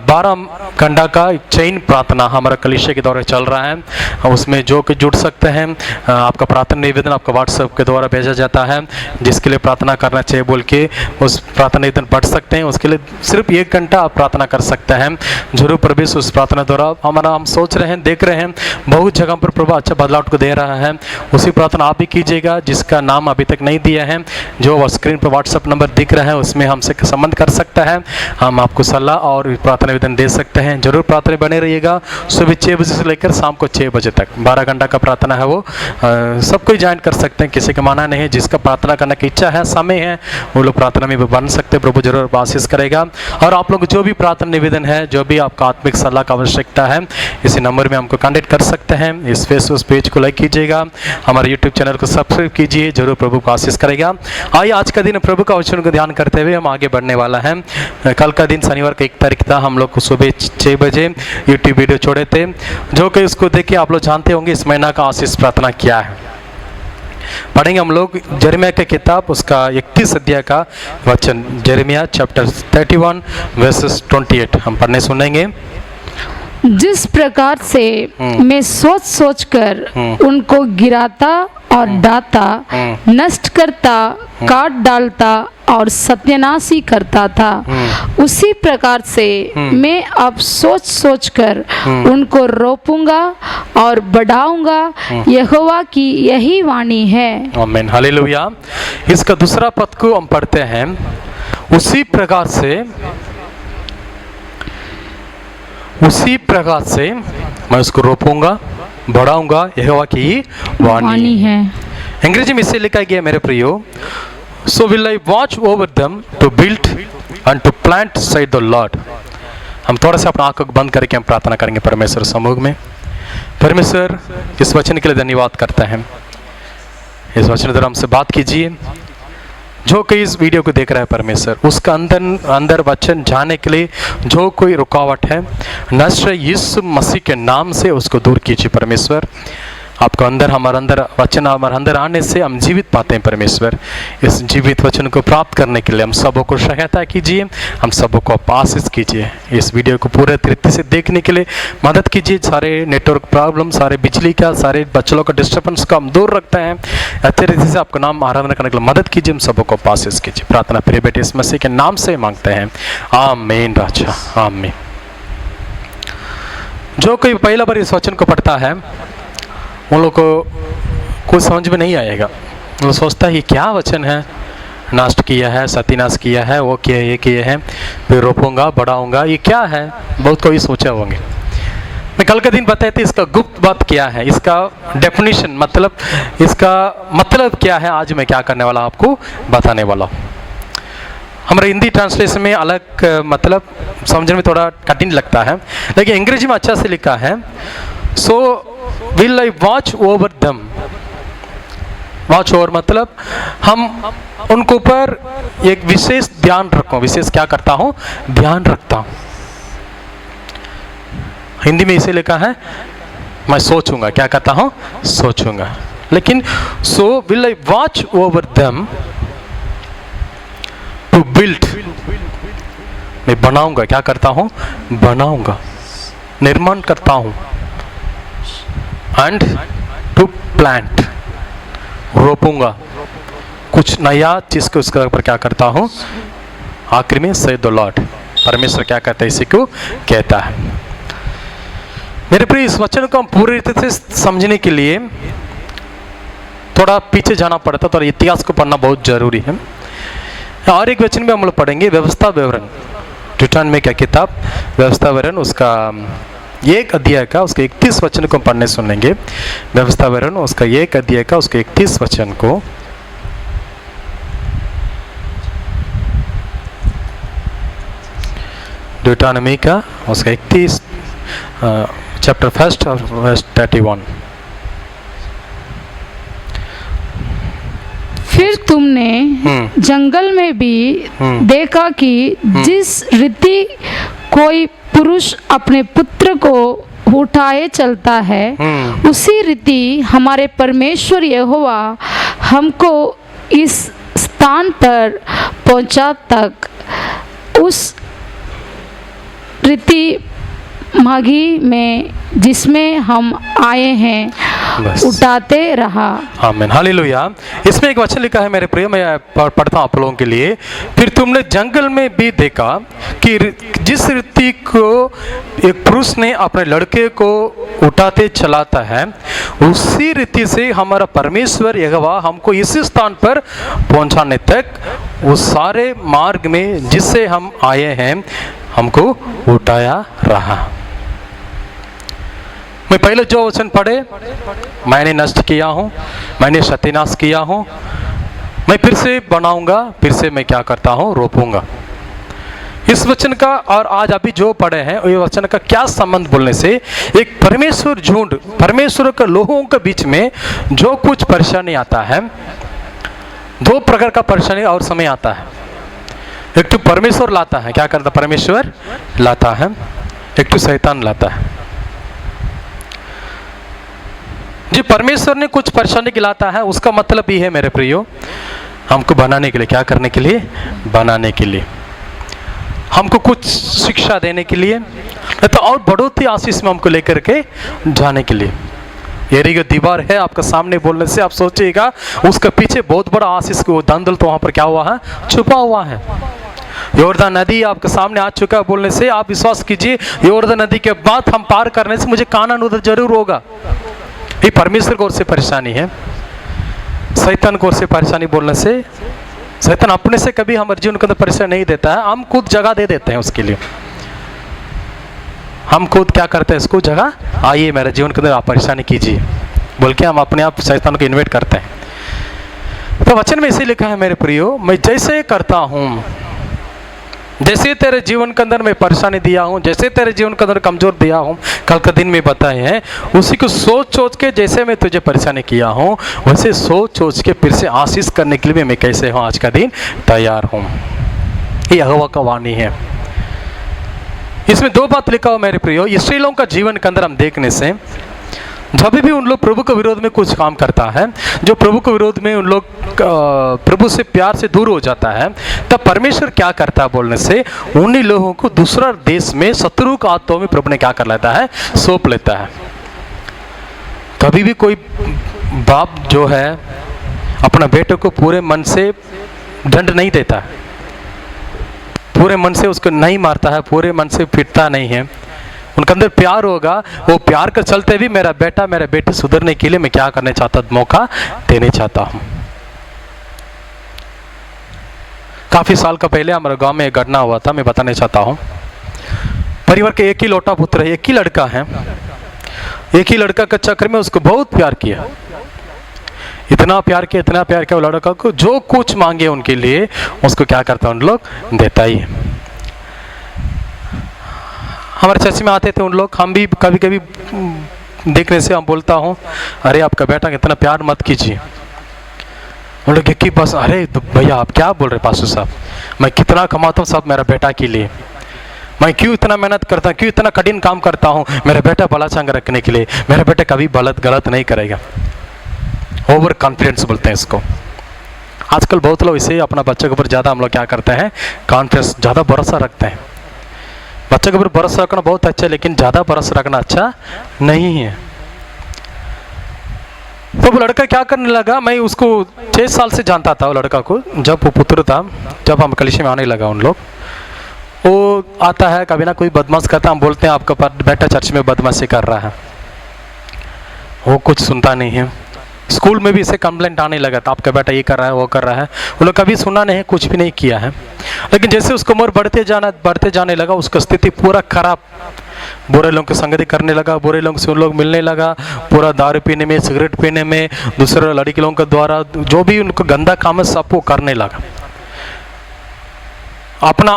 12 घंटा का चैन प्रार्थना हमारा कलीसिया के दौरे चल रहा है, उसमें जो कि जुड़ सकते हैं। आपका प्रार्थना निवेदन आपका व्हाट्सएप के द्वारा भेजा जाता है, जिसके लिए प्रार्थना करना चाहिए बोल के उस प्रार्थना निवेदन पढ़ सकते हैं। उसके लिए सिर्फ 1 घंटा आप प्रार्थना कर सकते हैं। जरूर प्रभु उस प्रार्थना द्वारा हम सोच रहे हैं, देख रहे हैं बहुत जगह पर प्रभु अच्छा बदलाव को दे रहा है। उसी प्रार्थना आप भी कीजिएगा, जिसका नाम अभी तक नहीं दिया है, जो स्क्रीन पर व्हाट्सएप नंबर दिख रहा है उसमें हमसे संबंध कर सकता है। हम आपको सलाह और प्रार्थना निवेदन दे सकते हैं। जरूर प्रार्थना बने रहिएगा। सुबह 6 बजे से लेकर शाम को 6 बजे तक 12 घंटा का प्रार्थना है, वो सब कोई ज्वाइन कर सकते हैं, किसी का माना नहीं है। जिसका प्रार्थना करने की इच्छा है, समय है, वो लोग प्रार्थना में बन सकते हैं। प्रभु जरूर आशीष करेगा। और आप लोग जो भी प्रार्थना निवेदन है, जो भी आपका आत्मिक सलाह का आवश्यकता है, इसी नंबर में हमको कांटेक्ट कर सकते हैं। इस फेसबुक पेज को लाइक कीजिएगा, हमारे यूट्यूब चैनल को सब्सक्राइब कीजिए। जरूर प्रभु को आशीष करेगा। आइए आज का दिन प्रभु का वचन को ध्यान करते हुए हम आगे बढ़ने वाला है। कल का दिन शनिवार का 1 तारीख था, हम लोग को सुबह 6 बजे यूट्यूब वीडियो छोड़े थे, जो कि उसको देख के आप लोग जानते होंगे इस महीना का आशीष प्रार्थना क्या है। पढ़ेंगे हम लोग यिर्मयाह की किताब, उसका 31 अध्याय का वचन, यिर्मयाह चैप्टर 31 वर्सेस 28 हम पढ़ने सुनेंगे। जिस प्रकार से मैं सोच सोच कर उनको गिराता और डाता, नष्ट करता, काट डालता और सत्यानाशी करता था, उसी प्रकार से मैं अब सोच सोच कर उनको रोपूंगा और बढ़ाऊंगा। यहोवा की यही वाणी है। आमीन, हालेलुया। इसका दूसरा पद को हम पढ़ते हैं। उसी प्रकार से मैं उसको रोपूंगा, बढ़ाऊंगा, यहोवा की वाणी है। अंग्रेजी में इसे लिखा गया मेरे प्रियो, so will I watch over them to build and to plant said the Lord। हम थोड़ा सा अपना आंखों को बंद करके हम प्रार्थना करेंगे परमेश्वर समूह में। परमेश्वर इस वचन के लिए धन्यवाद करते हैं। इस वचन द्वारा हमसे बात कीजिए। जो कोई इस वीडियो को देख रहा है परमेश्वर, उसका अंदर वचन जाने के लिए जो कोई रुकावट है, नज़रेत यीशु मसीह के नाम से उसको दूर कीजिए परमेश्वर। आपको हमारे अंदर वचन हमारे अंदर आने से हम जीवित पाते हैं परमेश्वर। इस जीवित वचन को प्राप्त करने के लिए हम सबों को सहायता कीजिए, हम सबों को आशीष कीजिए। इस वीडियो को पूरे तरीके से देखने के लिए मदद कीजिए। सारे नेटवर्क प्रॉब्लम, सारे बिजली का, सारे बच्चों का डिस्टर्बेंस का हम दूर रखते हैं। अच्छे तरीके से आपका नाम आराधना करने के लिए मदद कीजिए, हम सबों को आशीष कीजिए। प्रार्थना प्रिय बेटे इस मसीह के नाम से मांगते हैं, आमीन राजा, आमीन। जो कोई पहला बार इस वचन को पढ़ता है, उन लोगों को कुछ समझ में नहीं आएगा। वो सोचता है ये क्या वचन है, नष्ट किया है, सत्यानाश किया है, वो किया, ये किए हैं, फिर रोपूंगा, बढ़ाऊंगा, ये क्या है, बहुत कोई सोचे होंगे। मैं कल के दिन बताए थे इसका गुप्त बात क्या है, इसका डेफिनेशन मतलब इसका मतलब क्या है। आज मैं क्या करने वाला आपको बताने वाला हूँ। हमारे हिंदी ट्रांसलेशन में अलग मतलब समझने में थोड़ा कठिन लगता है, लेकिन अंग्रेजी में अच्छा से लिखा है, सो will I watch over them। Watch over मतलब हम उनको ऊपर एक विशेष ध्यान रखूं। विशेष क्या करता हूं, ध्यान रखता हूं। हिंदी में इसे लिखा है मैं सोचूंगा, क्या करता हूं, सोचूंगा। लेकिन so will I watch over them to build, मैं बनाऊंगा, क्या करता हूं, बनाऊंगा, निर्माण करता हूं। एंड टू प्लांट, रोपूंगा। कुछ नया चीज़ को उसके ऊपर क्या करता हूँ, आखिर में से द लॉर्ड, परमेश्वर क्या कहता है, इसी को कहता है। मेरे प्रिय, इस वचन को हम पूरी रीति से समझने के लिए थोड़ा पीछे जाना पड़ता, थोड़ा इतिहास को पढ़ना बहुत जरूरी है। और एक वचन में हम लोग पढ़ेंगे व्यवस्था विवरण, ड्यूटरॉनमी क्या किताब व्यवस्था विवरण, उसका 1 अध्याय का उसके 31 वचन को पढ़ने सुनेंगे। व्यवस्था विवरण उसका 1 अध्याय का उसके 31 वचन को। ड्यूटरॉनमी का उसका 31 चैप्टर 1 और वर्स 31। फिर तुमने जंगल में भी देखा कि जिस रीति कोई पुरुष अपने पुत्र को उठाए चलता है, उसी रीति हमारे परमेश्वर यहोवा हमको इस स्थान पर पहुंचा तक उस रीति मागी में जिसमें हम आए हैं उठाते रहा। आमीन, हालेलुया। इसमें एक वचन लिखा है मेरे प्रिय, मैं पढ़ता हूँ आप लोगों के लिए। फिर तुमने जंगल में भी देखा कि जिस रीति को एक पुरुष ने अपने लड़के को उठाते चलाता है, उसी रीति से हमारा परमेश्वर यहोवा हमको इसी स्थान पर पहुंचाने तक उस सारे मार्ग में जिससे हम आए हैं हमको उठाया रहा। मैं पहले जो वचन पढ़े, मैंने नष्ट किया हूँ, मैंने सत्यानाश किया हूँ, मैं फिर से बनाऊंगा, फिर से मैं क्या करता हूँ, रोपूंगा। इस वचन का और आज अभी जो पढ़े हैं ये वचन का क्या संबंध बोलने से, एक परमेश्वर झुंड, परमेश्वर के लोगों के बीच में जो कुछ परेशानी आता है, 2 प्रकार का परेशानी और समय आता है। एक तो परमेश्वर लाता है, क्या करता परमेश्वर लाता है, एक तो शैतान लाता है। जी परमेश्वर ने कुछ परेशानी खिलाता है, उसका मतलब ये है मेरे प्रियो, हमको बनाने के लिए, क्या करने के लिए, बनाने के लिए, हमको कुछ शिक्षा देने के लिए, तो और बढ़ोतरी आशीष में हमको लेकर के जाने के लिए। एरिया दीवार है आपका सामने बोलने से आप सोचिएगा उसके पीछे बहुत बड़ा आशीष को दंदल तो वहाँ पर क्या हुआ है, छुपा हुआ है। योर्दान नदी आपके सामने आ चुका है बोलने से आप विश्वास कीजिए, योर्दान नदी के बाद हम पार करने से मुझे कानान उधर जरूर होगा। ये परमेश्वर की ओर से परेशानी है। शैतान की ओर से परेशानी बोलने से, शैतान अपने से कभी हमारे जीवन के अंदर परेशानी नहीं देता है, हम खुद जगह दे देते हैं उसके लिए। हम खुद क्या करते हैं, इसको जगह, आइए मेरे जीवन के अंदर आप परेशानी कीजिए बोल के हम अपने आप शैतान को इन्वाइट करते हैं। तो वचन में इसे लिखा है मेरे प्रियो, मैं जैसे करता हूँ, जैसे तेरे जीवन के अंदर मैं परेशानी दिया हूँ, जैसे तेरे जीवन के अंदर कमजोर दिया हूँ, कल के दिन में बताए हैं, उसी को सोच सोच के जैसे मैं तुझे परेशानी किया हूँ वैसे सोच सोच के फिर से आशीष करने के लिए मैं कैसे हूँ आज का दिन तैयार हूँ। ये यहोवा का वाणी है। इसमें 2 बात लिखा हुआ मेरे प्रियो, इस्राएलियों का जीवन के अंदर हम देखने से जब भी उन लोग प्रभु के विरोध में कुछ काम करता है, जो प्रभु के विरोध में उन लोग प्रभु से प्यार से दूर हो जाता है, तब परमेश्वर क्या करता है बोलने से, उन्हीं लोगों को दूसरा देश में शत्रु का हाथों में प्रभु ने क्या कर लेता है, सौंप लेता है। कभी भी कोई बाप जो है अपना बेटे को पूरे मन से दंड नहीं देता है, पूरे मन से उसको नहीं मारता है, पूरे मन से पीटता नहीं है, उनके अंदर प्यार होगा। वो प्यार के चलते भी मेरा बेटा मेरा बेटी सुधरने के लिए मैं क्या करने चाहता, मौका देने चाहता हूँ। काफी साल का पहले हमारे गांव में एक घटना हुआ था, मैं बताने चाहता हूँ। परिवार के एक ही लौटा पुत्र है, एक ही लड़का है, एक ही लड़का के चक्कर में उसको बहुत प्यार किया, इतना प्यार किया वो लड़का को, जो कुछ मांगे उनके लिए उसको क्या करता उन लोग देता ही है। हमारे चर्च में आते थे उन लोग, हम भी कभी कभी देखने से हम बोलता हूँ, अरे आपका बेटा इतना प्यार मत कीजिए। उन लोग कि बस, अरे तो भैया आप क्या बोल रहे पास्टर साहब, मैं कितना कमाता हूँ सब मेरा बेटा के लिए, मैं क्यों इतना मेहनत करता हूँ, क्यों इतना कठिन काम करता हूँ मेरा बेटा भला संग रखने के लिए, मेरा बेटा कभी गलत नहीं करेगा। ओवर कॉन्फिडेंस बोलते हैं इसको। आजकल बहुत लोग इसे अपना बच्चे के ऊपर ज़्यादा हम लोग क्या करते हैं, कॉन्फिडेंस, ज़्यादा भरोसा रखते हैं। बच्चे के ऊपर भरोसा रखना बहुत अच्छा है, लेकिन ज़्यादा भरोसा रखना अच्छा नहीं है। तो वो लड़का क्या करने लगा, मैं उसको 6 साल से जानता था वो लड़का को, जब वो पुत्र था, जब हम कलिशे में आने लगा उन लोग, वो आता है कभी ना कोई बदमाश करता, हम बोलते हैं आपका बेटा चर्च में बदमाशी कर रहा है, वो कुछ सुनता नहीं है। स्कूल में भी इसे कंप्लेंट आने लगा था, आपका बेटा ये कर रहा है वो कर रहा है, वो लोग कभी सुना नहीं, कुछ भी नहीं किया है। लेकिन जैसे उसको उम्र बढ़ते जाने लगा, उसका स्थिति पूरा खराब, बुरे लोगों की संगति करने लगा, बुरे लोगों से उन लोग मिलने लगा, पूरा दारू पीने में, सिगरेट पीने में, दूसरे लड़की लोगों के द्वारा जो भी उनको गंदा काम है सब वो करने लगा। अपना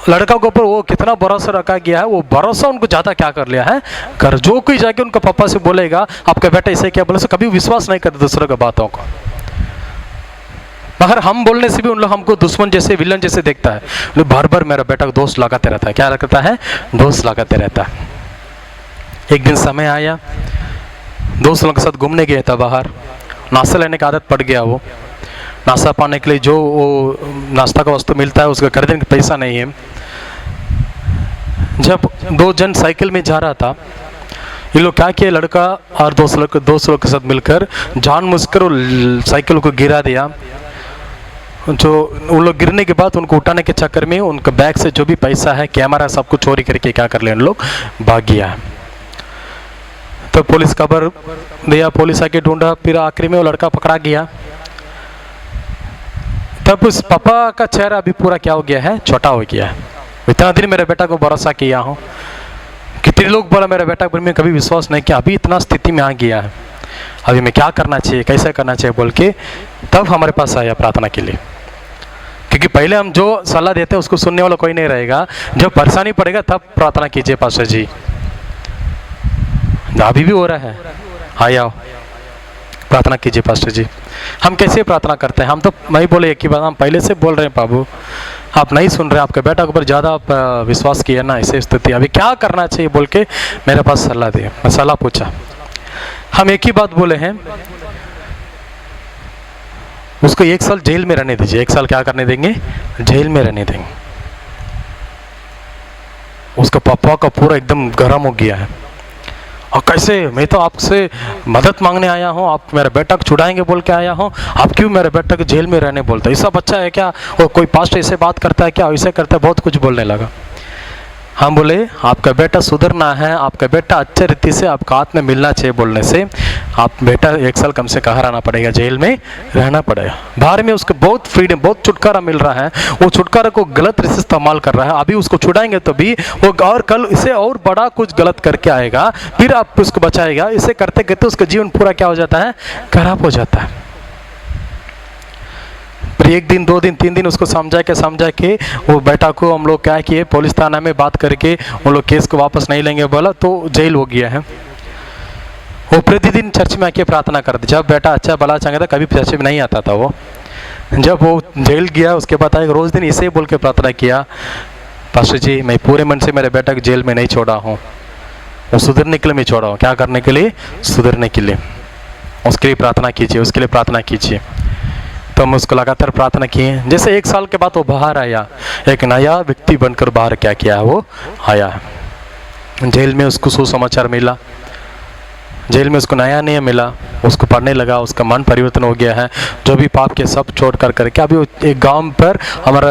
लड़का के ऊपर वो कितना भरोसा रखा गया है, वो भरोसा उनको ज़्यादा क्या कर लिया है, कर जो कोई जाके उनका पापा से बोलेगा आपका बेटा इसे क्या बोले, कभी विश्वास नहीं करते दूसरों की बातों को। मगर हम बोलने से भी उन लोग हमको दुश्मन जैसे, विलन जैसे देखता है। बार बार मेरा बेटा को दोस्त लगाते रहता है, क्या लगता है, दोस्त लगाते रहता है। एक दिन समय आया, दोस्त लोगों के साथ घूमने गया था बाहर, नाश्ता लेने की आदत पड़ गया। वो नाश्ता पाने के लिए जो वो नाश्ता का वस्तु मिलता है उसका खरीदने का पैसा नहीं है। जब 2 जन साइकिल में जा रहा था, ये लोग क्या किया, लड़का और दोस्त लोग के साथ मिलकर जानबूझकर साइकिल को गिरा दिया। जो उन लोग गिरने के बाद उनको उठाने के चक्कर में उनका बैग से जो भी पैसा है, कैमरा, सब कुछ चोरी करके क्या कर लिया, उन लोग भाग गया। तो पुलिस खबर दिया, पुलिस आके ढूंढा, फिर आखिरी में वो लड़का पकड़ा गया। तब उस पापा का चेहरा अभी पूरा क्या हो गया है, छोटा हो गया है। इतना दिन मेरे बेटा को भरोसा किया हूँ, कितने लोग बोला मेरे बेटा पर मैं कभी विश्वास नहीं किया, अभी इतना स्थिति में आ गया है, अभी मैं क्या करना चाहिए, कैसे करना चाहिए बोल के तब हमारे पास आया प्रार्थना के लिए। क्योंकि पहले हम जो सलाह देते हैं उसको सुनने वाला कोई नहीं रहेगा, जब परेशानी पड़ेगा तब प्रार्थना कीजिए पास्टर जी। अभी भी हो रहा है, आओ प्रार्थना कीजिए पास्टर जी। हम कैसे प्रार्थना करते हैं, हम तो मैं बोले एक ही बात, हम पहले से बोल रहे हैं बाबू आप नहीं सुन रहे, आपके बेटा के ऊपर ज़्यादा आप विश्वास किया ना, ऐसे स्थिति अभी क्या करना चाहिए बोल के मेरे पास सलाह दिया। मैं सलाह पूछा, हम एक ही बात बोले हैं, उसको 1 साल जेल में रहने दीजिए। 1 साल क्या करने देंगे, जेल में रहने देंगे। उसका पापा का पूरा एकदम गर्म हो गया है, और कैसे, मैं तो आपसे मदद मांगने आया हूँ, आप मेरे बेटा को छुड़ाएंगे बोल के आया हूँ, आप क्यों मेरे बेटा को जेल में रहने बोलते हैं, ऐसा बच्चा है क्या, वो कोई पास्ट ऐसे बात करता है क्या, ऐसे करता है, बहुत कुछ बोलने लगा। हम बोले आपका बेटा सुधरना है, आपका बेटा अच्छे रीति से आपका हाथ में मिलना चाहिए बोलने से आप बेटा 1 साल कम से कहाँ रहना पड़ेगा, जेल में रहना पड़ेगा। बाहर में उसको बहुत फ्रीडम, बहुत छुटकारा मिल रहा है, वो छुटकारा को गलत रीति से इस्तेमाल कर रहा है। अभी उसको छुड़ाएंगे तो भी वो और कल इसे और बड़ा कुछ गलत करके आएगा, फिर आप उसको बचाएगा। इसे करते करते उसका जीवन पूरा क्या हो जाता है, खराब हो जाता है। फिर 1 दिन 2 दिन 3 दिन उसको समझा के वो बेटा को हम लोग क्या किए, पुलिस थाना में बात करके उन लोग केस को वापस नहीं लेंगे बोला, तो जेल हो गया है। वो प्रतिदिन चर्च में आके प्रार्थना करते, जब बेटा अच्छा भला चंगा था कभी चर्च में नहीं आता था वो। जब वो जेल गया उसके बाद एक रोज़ दिन इसे बोल के प्रार्थना किया, पास्टर जी मैं पूरे मन से मेरे बेटा को जेल में नहीं छोड़ा हूँ, वो सुधरने के लिए मैं छोड़ा हूँ। क्या करने के लिए, सुधरने के लिए। उसके लिए प्रार्थना कीजिए, उसके लिए प्रार्थना कीजिए। तो हम उसको लगातार प्रार्थना किए। जैसे 1 साल के बाद वो बाहर आया, एक नया व्यक्ति बनकर बाहर क्या किया, वो आया। जेल में उसको सुसमाचार मिला, जेल में उसको नया नहीं मिला, उसको पढ़ने लगा, उसका मन परिवर्तन हो गया है। जो भी पाप के सब छोड़ कर करके अभी एक गांव पर हमारा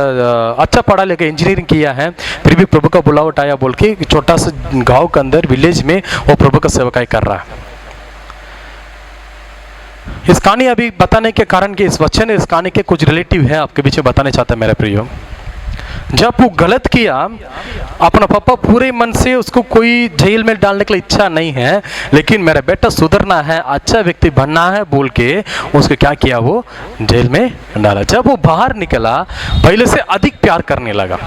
अच्छा पढ़ा लिखा इंजीनियरिंग किया है, फिर भी प्रभु का बुलावट आया बोल के छोटा सा गांव के अंदर विलेज में वो प्रभु का सेवकाई कर रहा है। इस कहानी अभी बताने के कारण कि इस वचन इस कहानी के कुछ रिलेटिव है आपके बीच में बताने चाहते हैं मेरे प्रियो। जब वो गलत किया, अपना पापा पूरे मन से उसको कोई जेल में डालने के लिए इच्छा नहीं है, लेकिन मेरा बेटा सुधरना है, अच्छा व्यक्ति बनना है बोल के उसको क्या किया, वो जेल में डाला। जब वो बाहर निकला पहले से अधिक प्यार करने लगा,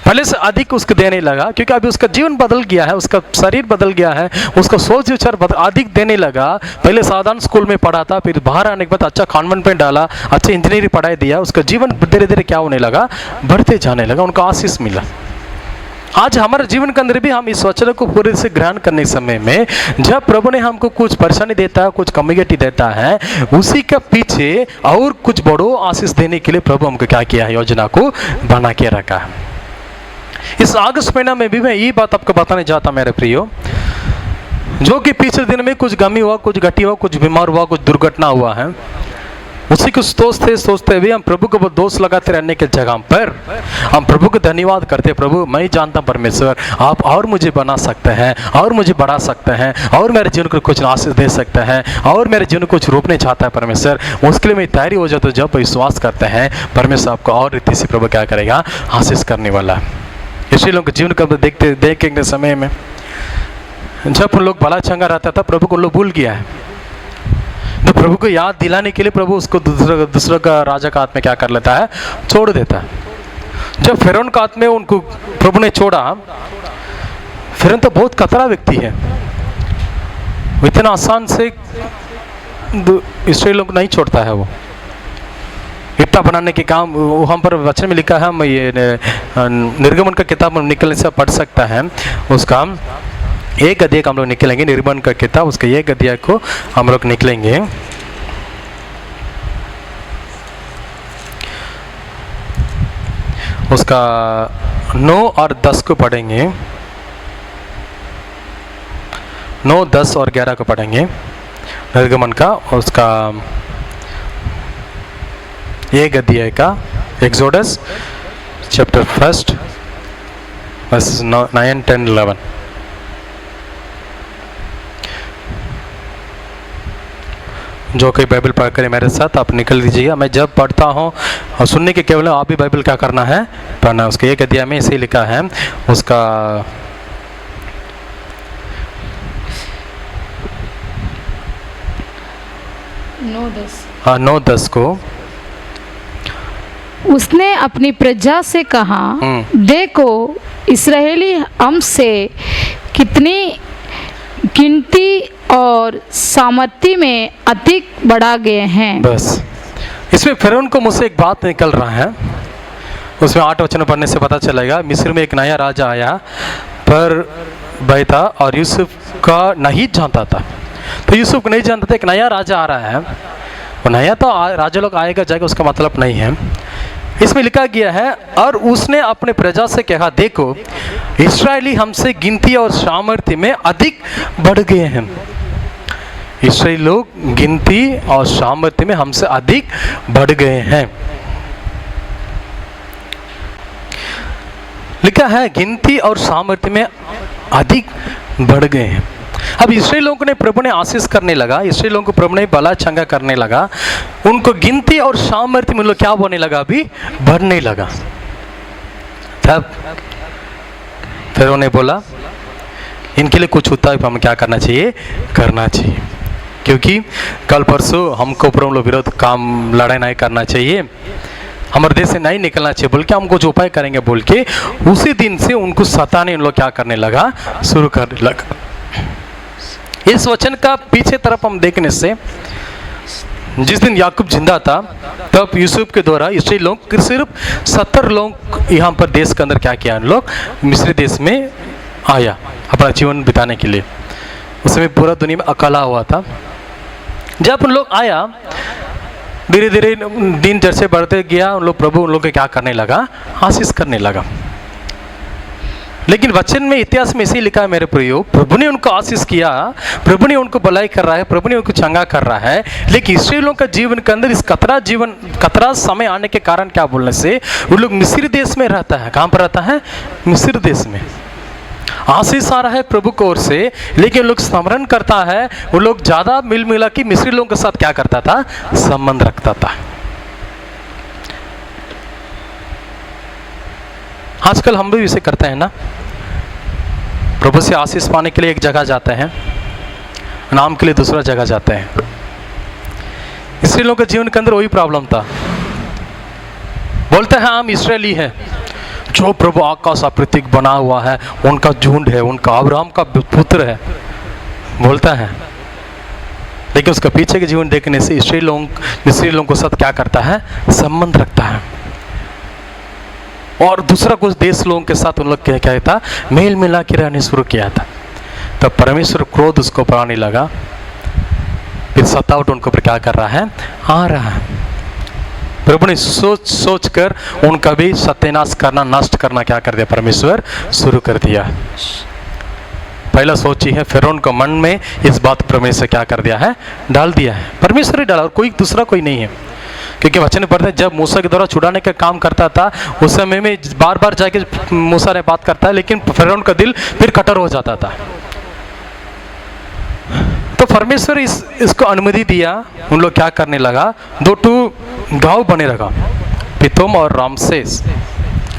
पहले से अधिक उसको देने लगा, क्योंकि अभी उसका जीवन बदल गया है, उसका शरीर बदल गया है, उसका सोच विचार अधिक देने लगा। पहले साधारण स्कूल में पढ़ा था, फिर बाहर आने के बाद अच्छा कॉन्वेंट में डाला, अच्छे इंजीनियरिंग पढ़ाई दिया, उसका जीवन धीरे धीरे क्या होने लगा, बढ़ते जाने लगा, उनको आशीष मिला। आज हमारे जीवन के अंदर भी हम इस वचन को पूरे से ग्रहण करने के समय में जब प्रभु ने हमको कुछ परेशानी देता है, कुछ कम्युनिटी देता है, उसी के पीछे और कुछ बड़ो आशीष देने के लिए प्रभु हमको क्या किया है, योजना को बना के रखा है। इस अगस्त महीना में भी मैं ये बात आपको बताने चाहता मेरे प्रियो, जो कि पिछले दिन में कुछ गमी हुआ, कुछ घटी हुआ, कुछ बीमार हुआ, कुछ दुर्घटना हुआ है, उसी को सोचते हुए हम प्रभु को दोष लगाते रहने के जगह पर हम प्रभु को धन्यवाद करते हैं। प्रभु मैं जानता हूँ परमेश्वर आप और मुझे बना सकते हैं, और मुझे बढ़ा सकते हैं, और मेरे जीवन को कुछ आशीष दे सकते हैं, और मेरे जीवन को कुछ रोपने चाहता है परमेश्वर, उसके लिए मैं तैयारी हो जाता हूँ। जब विश्वास करते हैं परमेश्वर आपको और रीति से प्रभु क्या करेगा, आशीष करने वाला है। इसलिए लोग जीवन को देखेंगे समय में जब उन लोग भला चंगा रहता था, प्रभु को लोग भूल गया है, तो प्रभु को याद दिलाने के लिए प्रभु उसको दूसरा का राजा का हाथ में क्या कर लेता है, छोड़ देता है। जब फिरौन का हाथ में उनको प्रभु ने छोड़ा, फिरौन तो बहुत खतरा व्यक्ति है, इतना आसान से इसराइल लोग नहीं छोड़ता है। वो इतना बनाने के काम वहाँ पर वचन में लिखा है, हम ये निर्गमन का किताब निकलने से पढ़ सकता है, उसका एक अध्याय का हम लोग निकलेंगे, निर्गमन का किताब उसके एक अध्याय को हम लोग निकलेंगे। उसका 9 और 10 को पढ़ेंगे, 9, 10 और 11 को पढ़ेंगे निर्गमन का, उसका एक अध्याय का, एक्सोडस चैप्टर 1 वर्सेस 9, 10, 11। जो कोई बाइबल पढ़ कर मेरे साथ आप निकल दीजिएगा। मैं जब पढ़ता हूँ और सुनने के केवल आप भी बाइबल क्या करना है, पढ़ना। उसके एक अध्याय में इसे लिखा है, उसका 9-10 को उसने अपनी प्रजा से कहा, देखो इस्राएली हमसे कितनी गिनती और सामर्थ्य में अधिक बढ़ा गए हैं। बस इसमें फिरौन को मुझसे एक बात निकल रहा है, उसमें 8 वचन पढ़ने से पता चलेगा। मिस्र में एक नया राजा आया पर बैठा और यूसुफ का नहीं जानता था, तो यूसुफ को नहीं जानता था एक नया राजा आ रहा है, वो नया तो राजा लोग आएगा जाएगा उसका मतलब नहीं है। इसमें लिखा गया है, और उसने अपने प्रजा से कहा, देखो इस्राएली हमसे गिनती और सामर्थ्य में अधिक बढ़ गए हैं। इस्राएली लोग गिनती और सामर्थ्य में हमसे अधिक बढ़ गए हैं। लिखा है गिनती और सामर्थ्य में अधिक बढ़ गए हैं। अब इसराइल लोगों ने प्रभु ने आशीष करने लगा, इसराइल लोगों को प्रभु ने भला चंगा करने लगा, उनको गिनती और सामर्थ्य में लोग क्या होने लगा, अभी बढ़ने लगा। तब फिर उन्हें बोला इनके लिए कुछ होता है, हमें क्या करना चाहिए, करना चाहिए, क्योंकि कल परसों हमको प्रभु विरोध काम लड़ाई नहीं करना चाहिए, हमारे देश से नहीं निकलना चाहिए बोल के हम कुछ उपाय करेंगे बोल के उसी दिन से उनको सताने उन लोग क्या करने लगा, शुरू करने लगा। इस वचन का पीछे तरफ हम देखने से, जिस दिन याकूब जिंदा था तब यूसुफ के द्वारा इसराइल लोग सिर्फ 70 लोग यहाँ पर देश के अंदर क्या किया, उन लोग मिस्र देश में आया अपना जीवन बिताने के लिए। उसमें पूरा दुनिया में अकेला हुआ था। जब उन लोग आया धीरे धीरे दिन जैसे बढ़ते गया, उन लोग प्रभु उन लोग को क्या करने लगा, आशीष करने लगा। लेकिन वचन में इतिहास में इसी लिखा है मेरे प्रियो, प्रभु ने उनको आशीष किया, प्रभु ने उनको भलाई कर रहा है, प्रभु ने उनको चंगा कर रहा है, लेकिन इस्राएलियों का जीवन के अंदर इस कतरा समय आने के कारण क्या बोलने से वो लोग मिस्र देश में रहता है। कहाँ पर रहता है, मिस्र देश में। आशीष आ रहा है प्रभु की ओर से, लेकिन लोग स्मरण करता है, वो लोग ज्यादा मिल मिला कि मिस्री लोगों के साथ क्या करता था, संबंध रखता था। आजकल हम भी इसे करते हैं ना, प्रभु से आशीष पाने के लिए एक जगह जाते हैं, नाम के लिए दूसरा जगह जाते हैं। इसलिए लोगों के जीवन के अंदर वही प्रॉब्लम था। बोलते हैं हम इसराइली हैं, जो प्रभु आकाश का प्रतीक बना हुआ है, उनका झुंड है, उनका अब्राहम का पुत्र है, बोलता है। लेकिन उसका पीछे के जीवन देखने से इसराइल लोगों के साथ क्या करता है, संबंध रखता है, और दूसरा कुछ देश लोगों के साथ उन लोग क्या था, मेल मिला के रहने शुरू किया था। तब परमेश्वर क्रोध उसको पर आने लगा, फिर सतावट उनको पर क्या कर रहा है, आ रहा है। प्रभु ने सोच कर उनका भी सत्यानाश करना, नष्ट करना क्या कर दिया, परमेश्वर शुरू कर दिया। पहला सोची है फिरौन को मन में इस बात परमेश्वर क्या कर दिया है, डाल दिया है। परमेश्वर ही डाला और कोई दूसरा कोई नहीं है। क्योंकि वचन में पढ़ते हैं जब मूसा के द्वारा छुड़ाने का काम करता था उस समय में बार बार जाके मूसा ने बात करता है, लेकिन फिरौन का दिल फिर कठोर हो जाता था। तो परमेश्वर इसको अनुमति दिया। उन लोग क्या करने लगा, 2 गांव बने लगा, पितोम और रामसेस।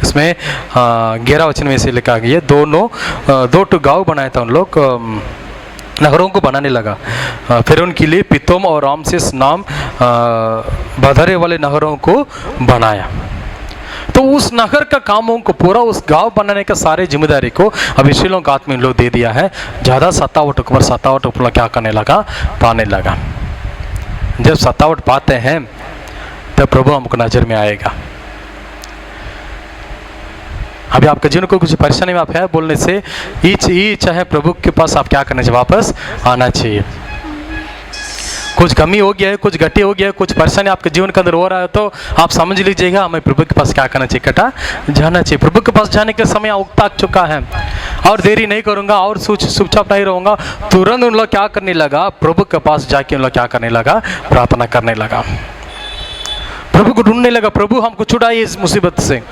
इसमें 11 वचन में से लिखा गया 2 गांव बनाया था उन लोग, नगरों को बनाने लगा। फिर उनके लिए पितोम और रामसेस नाम बधरे वाले नगरों को बनाया। तो उस नगर का कामों को पूरा उस गांव बनाने का सारे जिम्मेदारी को अब इस्राएलियों का हाथ में लोग दे दिया है। ज़्यादा सत्तावट ऊपर क्या करने लगा, पाने लगा। जब सत्तावट पाते हैं तब प्रभु हमको नजर में आएगा। अभी आपके जीवन को कुछ परेशानी में आप है बोलने से ये चाहे प्रभु के पास आप क्या करना चाहिए, वापस आना चाहिए। कुछ कमी हो गया है, कुछ घटी हो गया है, कुछ परेशानी आपके जीवन के अंदर हो रहा है तो आप समझ लीजिएगा हमें प्रभु के पास क्या करना चाहिए, इकट्ठा जाना चाहिए। प्रभु के पास जाने के समय आ चुका है और देरी नहीं करूंगा और चुपचाप नहीं रहूंगा। तुरंत उन लोग क्या करने लगा, प्रभु के पास जाके उन लोग क्या करने लगा, प्रार्थना करने लगा, प्रभु को ढूंढने लगा। प्रभु हमको छुड़ाइए इस मुसीबत से,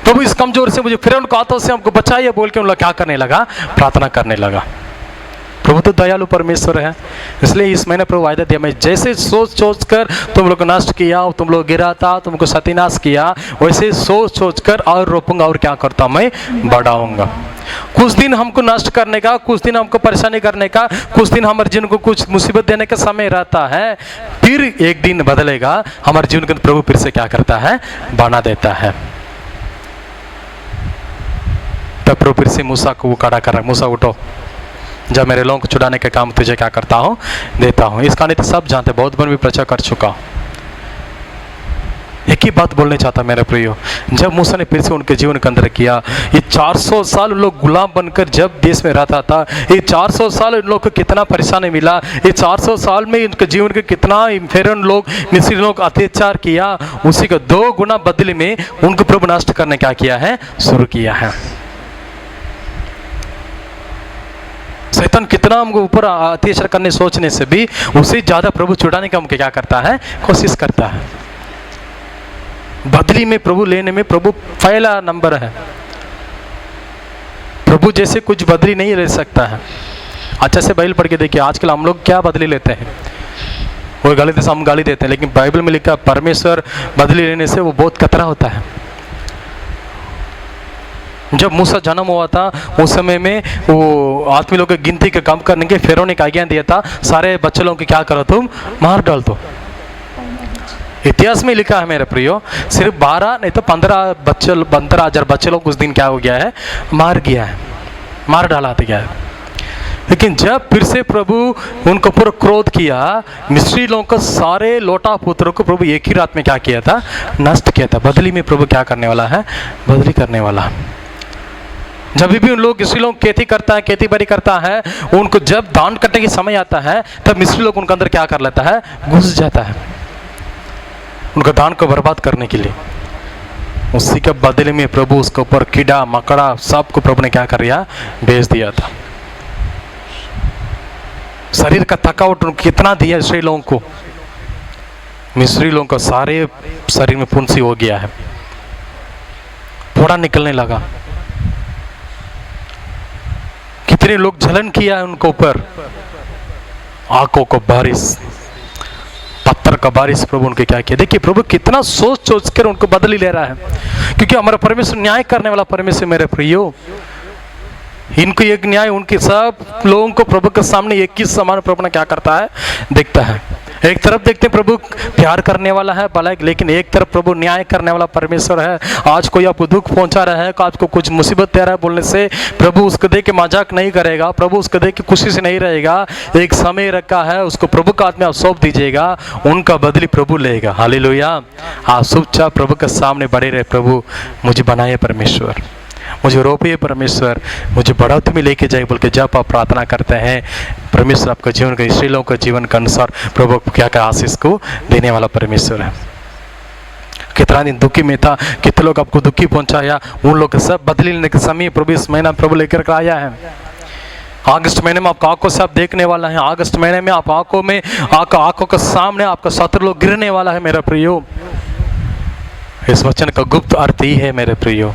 प्रभु इस कमजोर से मुझे फिरौन के हाथों से हमको बचाइए बोल के उन लोग क्या करने लगा, प्रार्थना करने लगा। प्रभु तो दयालु परमेश्वर है, इसलिए इस महीने प्रभु वायदा दिया, मैं जैसे सोच कर तुम लोग को नष्ट किया, तुम लोग गिरा था, तुमको सत्यानाश किया, वैसे सोच कर और रोपूंगा और क्या करता मैं, बढ़ाऊंगा। कुछ दिन हमको नष्ट करने का, कुछ दिन हमको परेशानी करने का, कुछ दिन हमारे जीवन को कुछ मुसीबत देने का समय रहता है, फिर एक दिन बदलेगा, हमारे जीवन के प्रभु फिर से क्या करता है, बना देता है। तब प्रभु फिर से मूसा को वो खड़ा कर रहा है, मूसा उठो, जब मेरे लोगों को छुड़ाने का काम तुझे क्या करता हूँ, देता हूँ। इस कहानी तो सब जानते, बहुत बार भी प्रचार कर चुका हूँ। एक ही बात बोलने चाहता मेरे प्रियो, जब मूसा ने फिर से उनके जीवन के अंदर किया, ये 400 साल लोग गुलाम बनकर जब देश में रहता था, ये 400 साल इन लोग को कितना परेशानी मिला, ये 400 साल में इनके जीवन के कितना फिरौन लोग, मिस्री लोग अत्याचार किया, उसी का 2 गुना बदले में उनको प्रभु नष्ट करने क्या किया है, शुरू किया है। शैतान कितना हमको ऊपर अत्याचार करने सोचने से भी उससे ज्यादा प्रभु छुड़ाने का हमको क्या करता है, कोशिश करता है। बदली में प्रभु लेने में प्रभु पहला नंबर है। प्रभु जैसे कुछ बदली नहीं ले सकता है। अच्छा से बाइबल पढ़ के देखिए, आजकल हम लोग क्या बदली लेते हैं, वो गलती से हम गाली देते हैं, लेकिन बाइबल में लिखा परमेश्वर बदली लेने से वो बहुत खतरा होता है। जब मूसा जन्म हुआ था उस समय में वो आदमी लोग की गिनती का काम करने के फिरौन ने आज्ञा दिया था, सारे बच्चे लोगों की क्या करो, तुम मार डाल दो। इतिहास में लिखा है मेरे प्रियो, सिर्फ 12 नहीं तो 15,000 बच्चे लोग उस दिन क्या हो गया है, मार डाला गया है। लेकिन जब फिर से प्रभु उनको पूरा क्रोध किया, मिस्री लोगों को सारे लोटा पुत्रों को प्रभु एक ही रात में क्या किया था, नष्ट किया था। बदली में प्रभु क्या करने वाला है, बदली करने वाला। जब भी उन लोग मिस्री लोग खेती बाड़ी करता है, उनको जब धान कटने का समय आता है तब मिस्री लोग उनके अंदर क्या कर लेता है, घुस जाता है उनका धान को बर्बाद करने के लिए। उसी के बदले में प्रभु उसके ऊपर कीड़ा मकड़ा सबको प्रभु ने क्या कर दिया, भेज दिया था। शरीर का थकावट उनको कितना दिया इसराइली लोगों को, मिस्री लोगों का सारे शरीर में फुंसी हो गया है, फोड़ा निकलने लगा। कितने लोग जलन किया उनके ऊपर, आंखों को बारिश, पत्थर का बारिश प्रभु उनके क्या किया। देखिए प्रभु कितना सोच कर उनको बदली ले रहा है, क्योंकि हमारा परमेश्वर न्याय करने वाला परमेश्वर मेरे प्रियो। इनको एक न्याय, उनके सब लोगों को प्रभु के सामने एक ही समान प्रभु ने क्या करता है, देखता है। एक तरफ देखते हैं प्रभु प्यार करने वाला है भला, लेकिन एक तरफ प्रभु न्याय करने वाला परमेश्वर है। आज कोई आपको दुख पहुंचा रहा है, आपको कुछ मुसीबत दे रहा है बोलने से प्रभु उसको देख के मजाक नहीं करेगा, प्रभु उसको देख के खुशी से नहीं रहेगा। एक समय रखा है, उसको प्रभु का हाथ में आप सौंप दीजिएगा, उनका बदली प्रभु लेगा। हालेलुया। आप चुपचाप प्रभु के सामने बड़े रहे, प्रभु मुझे बनाए परमेश्वर, मुझे रोपिए परमेश्वर, मुझे बढ़ोतरी में लेके जाए बोल के जब आप प्रार्थना करते हैं, परमेश्वर आपका जीवन का, इसराइलियों लोगों का जीवन के अनुसार प्रभु क्या क्या आशीष को देने वाला परमेश्वर है। कितना दिन दुखी में था, कितने लोग आपको दुखी पहुंचाया, उन लोग सब बदली लेने के समय प्रभु इस महीना प्रभु लेकर आया है। अगस्त महीने में आपका आंखों से आप देखने वाला है, अगस्त महीने में आप आंखों के सामने आपका शत्रु लोग गिरने वाला है मेरे प्रियो। इस वचन का गुप्त अर्थ ही है मेरे प्रियो,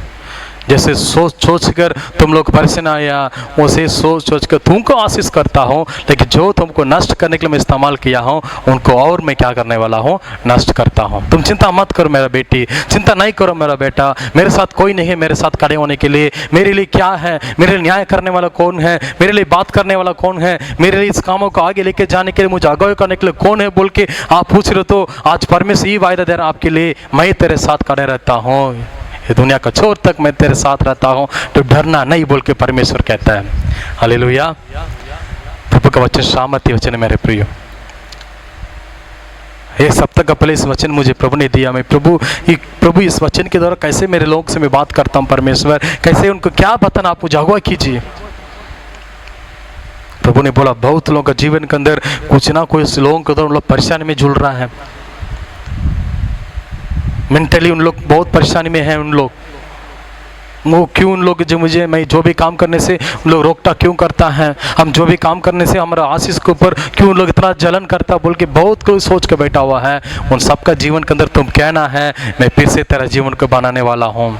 जैसे सोच कर तुम लोग परेशान आया, उसे सोच कर तुमको आशीष करता हूँ, लेकिन जो तुमको नष्ट करने के लिए मैं इस्तेमाल किया हूँ उनको और मैं क्या करने वाला हूँ, नष्ट करता हूँ। तुम चिंता मत करो मेरा बेटी, चिंता नहीं करो मेरा बेटा, मेरे साथ कोई नहीं है मेरे साथ खड़े होने के लिए। मेरे लिए क्या है, मेरे लिए न्याय करने वाला कौन है, मेरे लिए बात करने वाला कौन है, मेरे लिए इस कामों को आगे लेके जाने के लिए, मुझे अगुवाई करने के लिए कौन है बोल के आप पूछ रहे हो, तो आज परमेश्वर ये वायदा दे रहा आपके लिए, मैं तेरे साथ खड़े रहता हूँ, ये दुनिया का छोर तक मैं तेरे साथ रहता हूँ, तो डरना नहीं बोल के परमेश्वर कहता है। हालेलुया। प्रभु का वचन सामर्थ्य वचन है मेरे प्रियो। एक सप्ताह का पहले इस वचन मुझे प्रभु ने दिया, मैं प्रभु इस वचन के द्वारा कैसे मेरे लोगों से मैं बात करता हूँ, परमेश्वर कैसे उनको क्या बताना, आप मुझे अगुवा कीजिए। प्रभु ने बोला बहुत लोगों का जीवन के अंदर कुछ ना कुछ लोगों के अंदर लोग परेशानी में झूल रहा है, मेंटली उन लोग बहुत परेशानी में हैं। उन लोग वो क्यों, उन लोग जो मुझे, मैं जो भी काम करने से उन लोग रोकता क्यों करता है, हम जो भी काम करने से हमारा आशीष के ऊपर क्यों उन लोग इतना जलन करता बोल के बहुत कोई सोच के बैठा हुआ है। उन सबका जीवन के अंदर तुम कहना है मैं फिर से तेरा जीवन को बनाने वाला हूँ।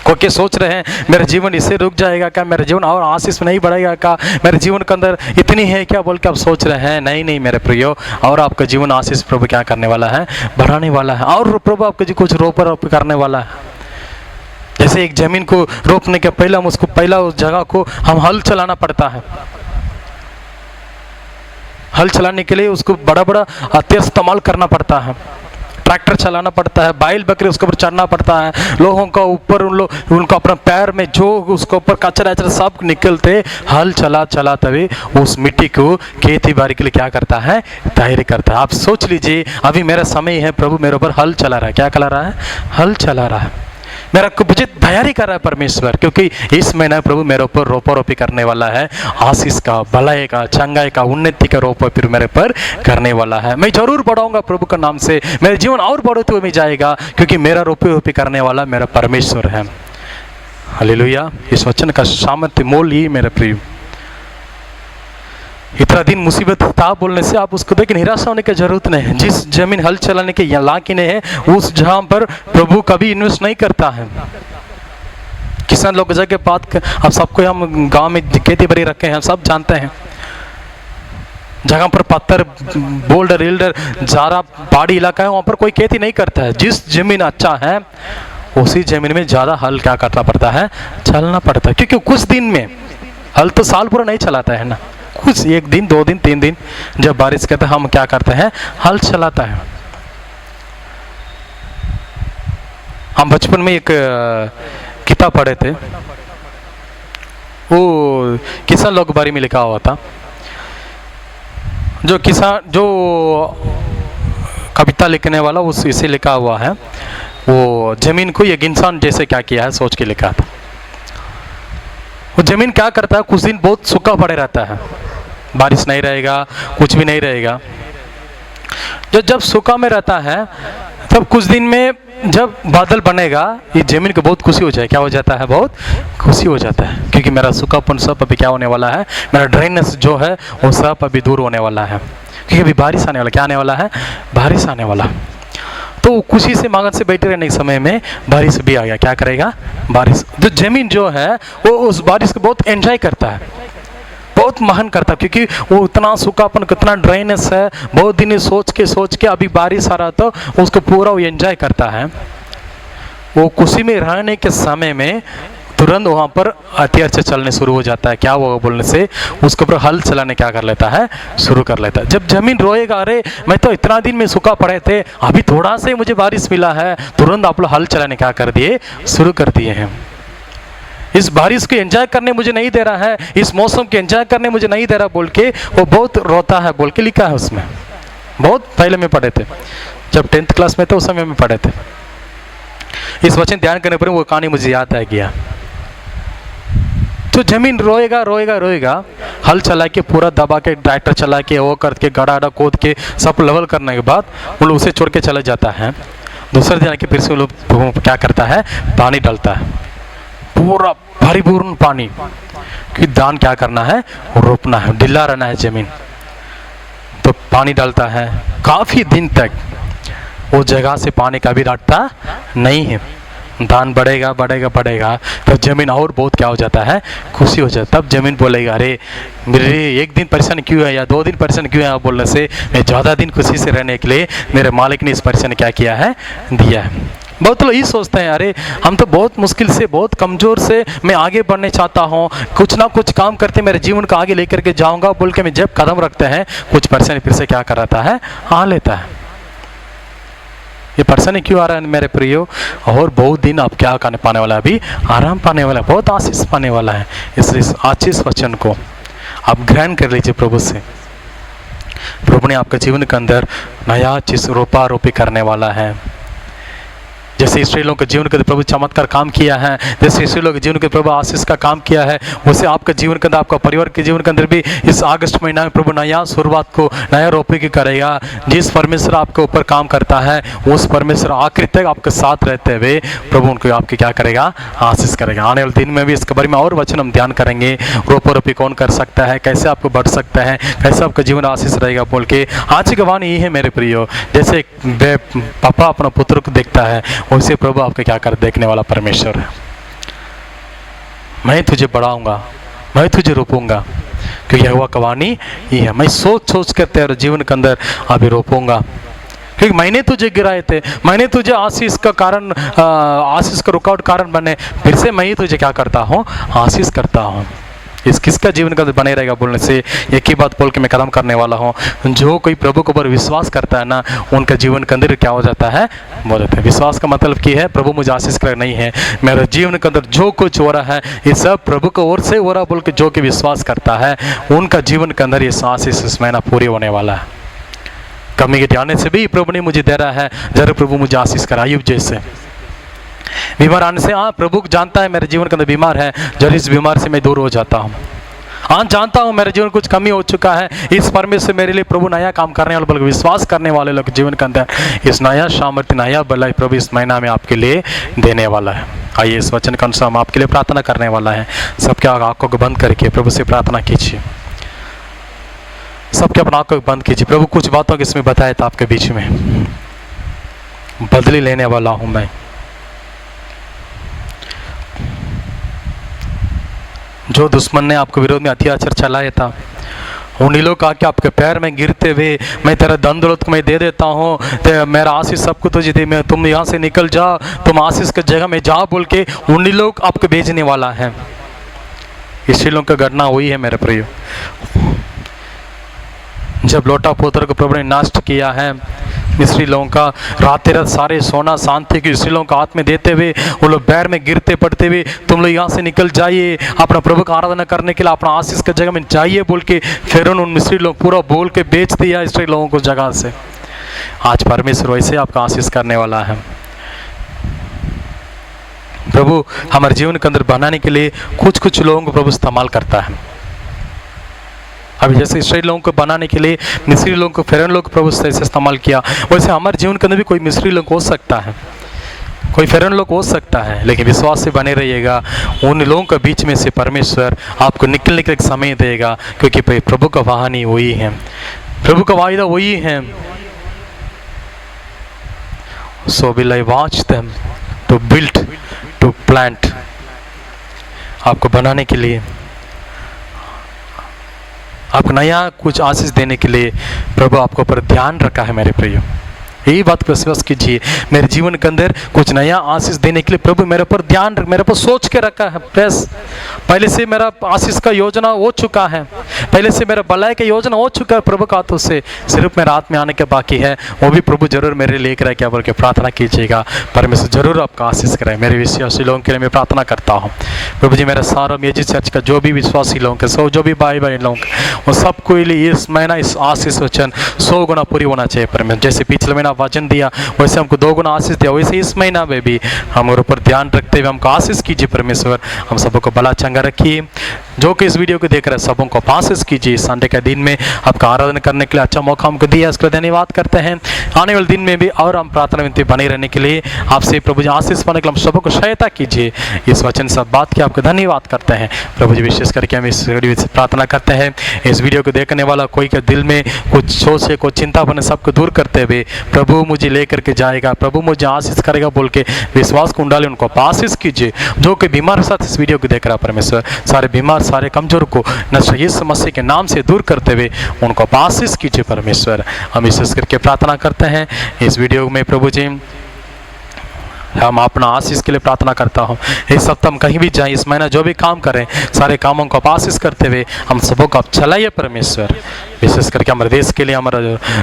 कोई सोच रहे हैं मेरा जीवन इससे रुक जाएगा क्या, मेरा जीवन और आशीष में नहीं बढ़ेगा क्या, मेरे जीवन के अंदर इतनी है क्या बोल के आप सोच रहे हैं। नहीं मेरे प्रियो, और आपका जीवन आशीष प्रभु क्या करने वाला है, बढ़ाने वाला है। और प्रभु आपको जी कुछ रोप करने वाला है। जैसे एक जमीन को रोपने के पहले हम उसको उस जगह को हम हल चलाना पड़ता है। हल चलाने के लिए उसको बड़ा हथियार इस्तेमाल करना पड़ता है, ट्रैक्टर चलाना पड़ता है, बैल बकरी उसके ऊपर चढ़ना पड़ता है, लोगों का ऊपर उनको अपना पैर में जो उसके ऊपर कचरा सब निकलते, हल चला तभी उस मिट्टी को खेती बाड़ी के लिए क्या करता है, तैयारी करता है। आप सोच लीजिए अभी मेरा समय है, प्रभु मेरे ऊपर हल चला रहा है। क्या चला रहा है, हल चला रहा है, मेरा मुझे तैयारी कर रहा है परमेश्वर, क्योंकि इस महीना प्रभु मेरे ऊपर रोपी करने वाला है। आशीष का, भलाई का, चंगाई का, उन्नति का रोपा फिर मेरे पर करने वाला है। मैं जरूर बढ़ाऊंगा प्रभु का नाम से, मेरा जीवन और बढ़ते हुए जाएगा, क्योंकि मेरा रोपी करने वाला मेरा परमेश्वर है। हालेलुया। इस वचन का सामर्थ्य मोल ही मेरे प्रिय। इतना दिन मुसीबत था बोलने से आप उसको देख निराशा होने की जरूरत नहीं है। जिस जमीन हल चलाने के लायक है उस जहां पर प्रभु कभी इन्वेस्ट नहीं करता है। किसान लोग जगह बात अब सबको हम गांव में खेती बाड़ी रखे हैं, सब जानते हैं। जगह पर पत्थर, बोल्डर, हिल्डर, ज़्यादा पहाड़ी इलाका है, वहाँ पर कोई खेती नहीं करता है। जिस जमीन अच्छा है उसी जमीन में ज़्यादा हल क्या करना पड़ता है, चलना पड़ता है। क्योंकि कुछ दिन में हल तो साल पूरा नहीं चलाता है ना, कुछ 1 दिन 2 दिन 3 दिन जब बारिश करते हैं हम क्या करते हैं, हल चलाता है। हम बचपन में एक किताब पढ़े थे, वो किसान लोग के बारे में लिखा हुआ था। जो कविता लिखने वाला उस इसे लिखा हुआ है, वो जमीन को एक इंसान जैसे क्या किया है सोच के लिखा था। वो जमीन क्या करता है, कुछ दिन बहुत सूखा पड़े रहता है, बारिश नहीं रहेगा, कुछ भी नहीं रहेगा। जब सूखा में रहता है तब कुछ दिन में जब बादल बनेगा, ये जमीन को बहुत खुशी हो जाए, क्या हो जाता है, बहुत खुशी हो जाता है, क्योंकि मेरा सूखापन सब अभी क्या होने वाला है, मेरा ड्राइनेस जो है वो सब अभी दूर होने वाला है, क्योंकि अभी बारिश आने वाला। क्या आने वाला है, बारिश आने वाला। तो खुशी से मगन से बैठे रहने के समय में बारिश भी आ गया। क्या करेगा, बारिश। जो जमीन जो है वो उस बारिश को बहुत एंजॉय करता है, बहुत महान करता है, क्योंकि वो इतना सूखापन, कितना ड्राइनेस है, बहुत दिन सोच के अभी बारिश आ रहा तो उसको पूरा वो एंजॉय करता है। वो खुशी में रहने के समय में तुरंत वहाँ पर हथियार से चलने शुरू हो जाता है। क्या वो बोलने से उसके ऊपर हल चलाने क्या कर लेता है, शुरू कर लेता है। जब जमीन रोएगा, अरे मैं तो इतना दिन में सूखा पड़े थे, अभी थोड़ा से मुझे बारिश मिला है, तुरंत आप लोग हल चलाने क्या कर दिए, शुरू कर दिए हैं। इस बारिश को एंजॉय करने मुझे नहीं दे रहा है, इस मौसम को एंजॉय करने मुझे नहीं दे रहा बोल के वो बहुत रोता है बोल के लिखा है उसमें। बहुत पहले में पढ़े थे, जब 10th क्लास में थे उस समय में पढ़े थे। इस वचन ध्यान करने पर वो कहानी मुझे याद आ गया। तो जमीन रोएगा, हल चला के पूरा दबा के, ट्रैक्टर चला के, वो करके, गड़ा खोद के सब लेवल करने के बाद वो उसे छोड़ के चला जाता है। दूसरे दिन आके फिर से वो लोग क्या करता है, पानी डालता है, पूरा भरीपूर्ण पानी, कि धान क्या करना है, रोपना है, ढीला रहना है जमीन। तो पानी डालता है, काफी दिन तक वो जगह से पानी कभी हटता नहीं है। धान बढ़ेगा बढ़ेगा बढ़ेगा, तब जमीन और बहुत क्या हो जाता है, खुशी हो जाता है। तब जमीन बोलेगा, अरे मेरे एक दिन परेशान क्यों है या 2 दिन परेशान क्यों है बोलने से, मैं ज़्यादा दिन खुशी से रहने के लिए मेरे मालिक ने इस परेशान क्या किया है, दिया है। बहुत लोग ये सोचते हैं, अरे हम तो बहुत मुश्किल से, बहुत कमज़ोर से मैं आगे बढ़ने चाहता हूँ, कुछ ना कुछ काम करते मेरे जीवन को आगे लेकर के जाऊँगा बोल के मैं जब कदम रखते हैं, कुछ परेशानी फिर से क्या कराता है, आ लेता है। ये परेशानी क्यों आ रहा है मेरे प्रियो, और बहुत दिन आप क्या करने पाने वाला है, अभी आराम पाने वाला है, बहुत आशीष पाने वाला है। इसलिए आशीष वचन को आप ग्रहण कर लीजिए प्रभु से। प्रभु ने आपके जीवन के अंदर नया चीज रोपा रोपी करने वाला है। जैसे इसराइलियों के जीवन के अंदर प्रभु चमत्कार काम किया है, जैसे इसराइलियों के जीवन के प्रभु आशीष का काम किया है, वैसे आपका जीवन के अंदर, आपका परिवार के जीवन के अंदर भी इस अगस्त महीना में प्रभु नया शुरुआत को नया रोपे की करेगा। जिस परमेश्वर आपके ऊपर काम करता है, उस परमेश्वर आखिर तक आपके साथ रहते हुए प्रभु उनको आपके क्या करेगा, आशीष करेगा। आने वाले दिन में भी इसके बारे में और वचन हम ध्यान करेंगे, रोपो रोपी कौन कर सकता है, कैसे आपको बढ़ सकता है, कैसे आपका जीवन आशीष रहेगा बोल के। आज की वाणी यही है मेरे प्रियो, जैसे पापा अपना पुत्र को देखता है, वैसे प्रभु आपके क्या कर देखने वाला परमेश्वर है। मैं तुझे बढ़ाऊंगा, मैं तुझे रोपूंगा, क्योंकि यहोवा की वाणी ये है। मैं सोच सोच कर तेरे जीवन के अंदर अभी रोपूंगा, क्योंकि मैंने तुझे गिराए थे, मैंने तुझे आशीष का कारण, आशीष का रुकावट कारण बने, फिर से मैं ही तुझे क्या करता हूँ, आशीष करता हूँ। इस किसका जीवन का बने रहेगा बोलने से एक ही बात बोल के मैं कदम करने वाला हूँ। जो कोई प्रभु के ऊपर विश्वास करता है ना, उनका जीवन के अंदर क्या हो जाता है, हो जाता है। विश्वास का मतलब क्या है, प्रभु मुझे आशीष कर नहीं है, मेरे जीवन के अंदर जो कुछ हो रहा है ये सब प्रभु की ओर से हो रहा बोल के जो कि विश्वास करता है, उनका जीवन के अंदर ये आशीष इस महीना पूरी होने वाला है। कम्युनिटी आने से भी प्रभु ने मुझे दे रहा है, जरूर प्रभु मुझे आशीष कर। आयुब जैसे बीमार आने से, हाँ प्रभु जानता है मेरे जीवन के अंदर बीमार है, जरूर इस बीमार से मैं दूर हो जाता हूँ। हाँ जानता हूँ मेरे जीवन कुछ कमी हो चुका है, इस परमेश्वर मेरे लिए प्रभु नया काम करने वाले, बल्कि विश्वास करने वाले लोग जीवन के अंदर इस नया सामर्थ्य, नया भलाई प्रभु इस महीना में आपके लिए देने वाला है। आइए इस वचन के अनुसार हम आपके लिए प्रार्थना करने वाला है। सबके आंखों को बंद करके प्रभु से प्रार्थना कीजिए। सबके अपना आंखों को बंद कीजिए। प्रभु कुछ बातों के इसमें बताया था आपके बीच में, बदली लेने वाला हूँ मैं। जो दुश्मन ने आपके विरोध में अत्याचार चलाया था, उन लोग कहा कि आपके पैर में गिरते हुए मैं तेरा धन दौलत को मैं दे देता हूँ, मेरा आशीष सबको तुझे दे, मैं तुम यहाँ से निकल जा, तुम आशीष की जगह में जा बोल के उन लोग आपको भेजने वाला है। इसी लोग का घटना हुई है मेरे प्रियो। जब लोटा पोतर को प्रभु ने नष्ट किया है, मिस्री लोगों का रातें रात सारे सोना शांति की इस्राएल लोगों का हाथ में देते हुए वो लोग पैर में गिरते पड़ते हुए, तुम लोग यहाँ से निकल जाइए, अपना प्रभु का आराधना करने के लिए अपना आशीष की जगह में जाइए बोल के फिर उन मिस्री लोग पूरा बोल के बेच दिया इस्राएल लोगों को जगह से। आज परमेश्वर वैसे आपका आशीष करने वाला है। प्रभु हमारे जीवन के अंदर बनाने के लिए कुछ कुछ लोगों को प्रभु इस्तेमाल करता है। अभी जैसे इस्राएल लोगों को बनाने के लिए मिस्री लोगों को, फिरौन लोग प्रभु से इस्तेमाल किया, वैसे हमारे जीवन के अंदर भी कोई मिस्री लोग हो सकता है, कोई फिरौन लोग हो सकता है, लेकिन विश्वास से बने रहिएगा। उन लोगों के बीच में से परमेश्वर आपको निकलने का एक समय देगा, क्योंकि प्रभु का वाहनी वही है, प्रभु का वायदा वही है। So will I watch them to build, to plant, आपको बनाने के लिए, आपको नया कुछ आशीष देने के लिए प्रभु आपको ऊपर ध्यान रखा है मेरे प्रियो। यही बात पर विश्वास कीजिए, मेरे जीवन के अंदर कुछ नया आशीष देने के लिए प्रभु मेरे पर ध्यान, मेरे पर सोच के रखा है। प्रेस पहले से मेरा आशीष का योजना हो चुका है, पहले से मेरा भलाई का योजना हो चुका है प्रभु का हाथों से, सिर्फ मेरा हाथ में आने के बाकी है। वो भी प्रभु जरूर मेरे लेकर आए क्या बोल के प्रार्थना कीजिएगा। परमेश्वर जरूर आपका आशीष कराए। मेरे विश्वासी लोगों के लिए मैं प्रार्थना करता हूँ प्रभु जी, मेरा सारा मेजी चर्च का जो भी विश्वासी लोगों के, सो जो भी भाई बहन लोगों के, वो सबको लिए इस महीना इस आशीष वचन 100 गुना पूरी होना चाहिए। परमेश्वर जैसे पिछले महीना वचन दिया वैसे हमको 2 गुना आशीष दिया, वैसे इस महीना में भी हमारे ऊपर ध्यान रखते हुए हमको आशीष कीजिए। परमेश्वर हम सबको भला चंगा रखिए। जो कि इस वीडियो को देख रहे हैं सबों को आशीष कीजिए। संडे के दिन में आपका आराधना करने के लिए अच्छा मौका हमको दिया, इसके लिए धन्यवाद करते हैं। आने वाले दिन में भी और हम प्रार्थना विनती बने रहने के लिए आपसे प्रभु जी आशीष पाने के लिए हम सबको सहायता कीजिए। इस वचन सब बात की आपको धन्यवाद करते हैं प्रभु जी। विशेष करके हम इस वीडियो से प्रार्थना करते हैं, इस वीडियो को देखने वाला कोई के दिल में कुछ सोच है, कुछ चिंता बने, सबको दूर करते हुए प्रभु मुझे लेकर के जाएगा, प्रभु मुझे आशीष करेगा बोल के विश्वास को डाले, उनको आशीष कीजिए। जो कि बीमार साथ इस वीडियो को देख रहा परमेश्वर, सारे बीमार सारे कमजोर को नशा यीशु मसीह के नाम से दूर करते हुए उनको आशीष कीजिए परमेश्वर। हम विशेष करके प्रार्थना करते हैं इस वीडियो में प्रभु जी। हम अपना आशीष के लिए प्रार्थना करता हूँ। इस सप्ताह हम कहीं भी जाएं, इस महीना जो भी काम करें सारे कामों को आप आशीष करते हुए हम सबों को आप चलाइए परमेश्वर। विशेष करके हमारे देश के लिए, हमारा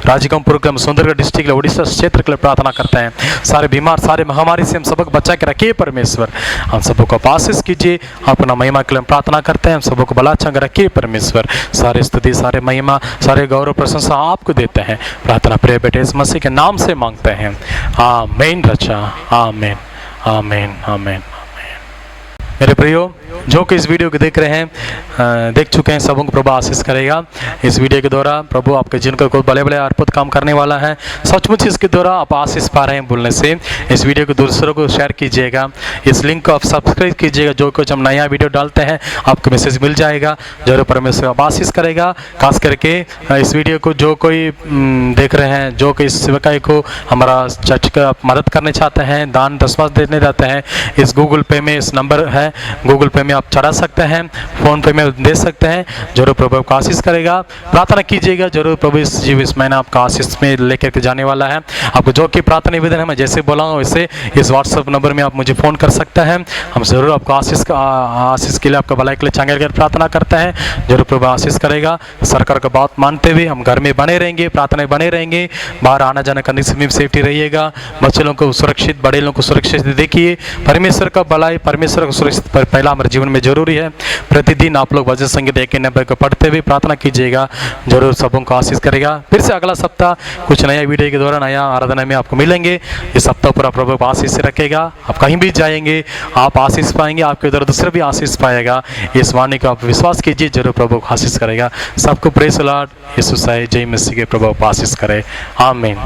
राजगंजपुर के, हम सुंदरगढ़ डिस्ट्रिक्ट के लिए, उड़ीसा क्षेत्र के लिए प्रार्थना करते हैं। सारे बीमार सारे महामारी से हम सबको बचा के रखिए परमेश्वर। हम सबों को आप आशीष कीजिए, अपना महिमा के लिए हम प्रार्थना करते हैं। हम सबों को भला चंग रखिए परमेश्वर। सारे स्तुति सारे महिमा सारे गौरव प्रशंसा आपको देते हैं। प्रार्थना प्रिय बेटे इस मसीह के नाम से मांगते हैं, आमीन रचा, आमीन आमीन आमीन। मेरे प्रियो जो कि इस वीडियो को देख रहे हैं, देख चुके हैं, सबों को प्रभु आशीष करेगा। इस वीडियो के द्वारा प्रभु आपके जीवन को बड़े बड़े अद्भुत काम करने वाला है। सचमुच इसके द्वारा आप आशीष पा रहे हैं बोलने से। इस वीडियो को दूसरों को शेयर कीजिएगा, इस लिंक को आप सब्सक्राइब कीजिएगा। जो कुछ हम नया वीडियो डालते हैं आपको मैसेज मिल जाएगा। जरूर परमेश्वर आप आशीष करेगा। खास करके इस वीडियो को जो कोई देख रहे हैं, जो कि इस सेवकाई को हमारा चर्च का मदद करने चाहते हैं, दान दशवां देने जाते हैं, इस गूगल पे में इस नंबर है, गूगल पे में आप चढ़ा सकते हैं, फ़ोन पे में दे सकते हैं। जरूर प्रभु आपका आशीष करेगा। प्रार्थना कीजिएगा, जरूर प्रभु इस महीना आपका आशीष में लेकर के जाने वाला है। आपको जो कि प्रार्थना निवेदन है मैं जैसे बोला हूँ वैसे इस व्हाट्सएप नंबर में आप मुझे फ़ोन कर सकते हैं। हम ज़रूर आपको आशीष के लिए, आपका भलाई के लिए चांगे कर प्रार्थना करते हैं। जरूर प्रभु आशीष करेगा। सरकार का बात मानते हुए हम घर में बने रहेंगे, प्रार्थना बने रहेंगे। बाहर आना जाना करने से भी सेफ्टी रहिएगा। बच्चे लोगों को सुरक्षित, बड़े लोगों को सुरक्षित देखिए। परमेश्वर का भलाई, परमेश्वर को सुरक्षित पहला हमारे जीवन में जरूरी है। प्रतिदिन आप लोग भजन संगीत 1 नंबर को पढ़ते हुए प्रार्थना कीजिएगा। जरूर सबों को आशीष करेगा। फिर से अगला सप्ताह कुछ नया वीडियो के द्वारा नया आराधना में आपको मिलेंगे। इस सप्ताह पूरा प्रभु आशीष से रखेगा। आप कहीं भी जाएंगे आप आशीष पाएंगे, आपके द्वारा दूसरा भी आशीष पाएगा। इस वाणी को आप विश्वास कीजिए, जरूर प्रभु आशीष करेगा। सबको प्रेज लॉर्ड, यीशु साई, जय मसीह के प्रभु आशीष करे, आमीन।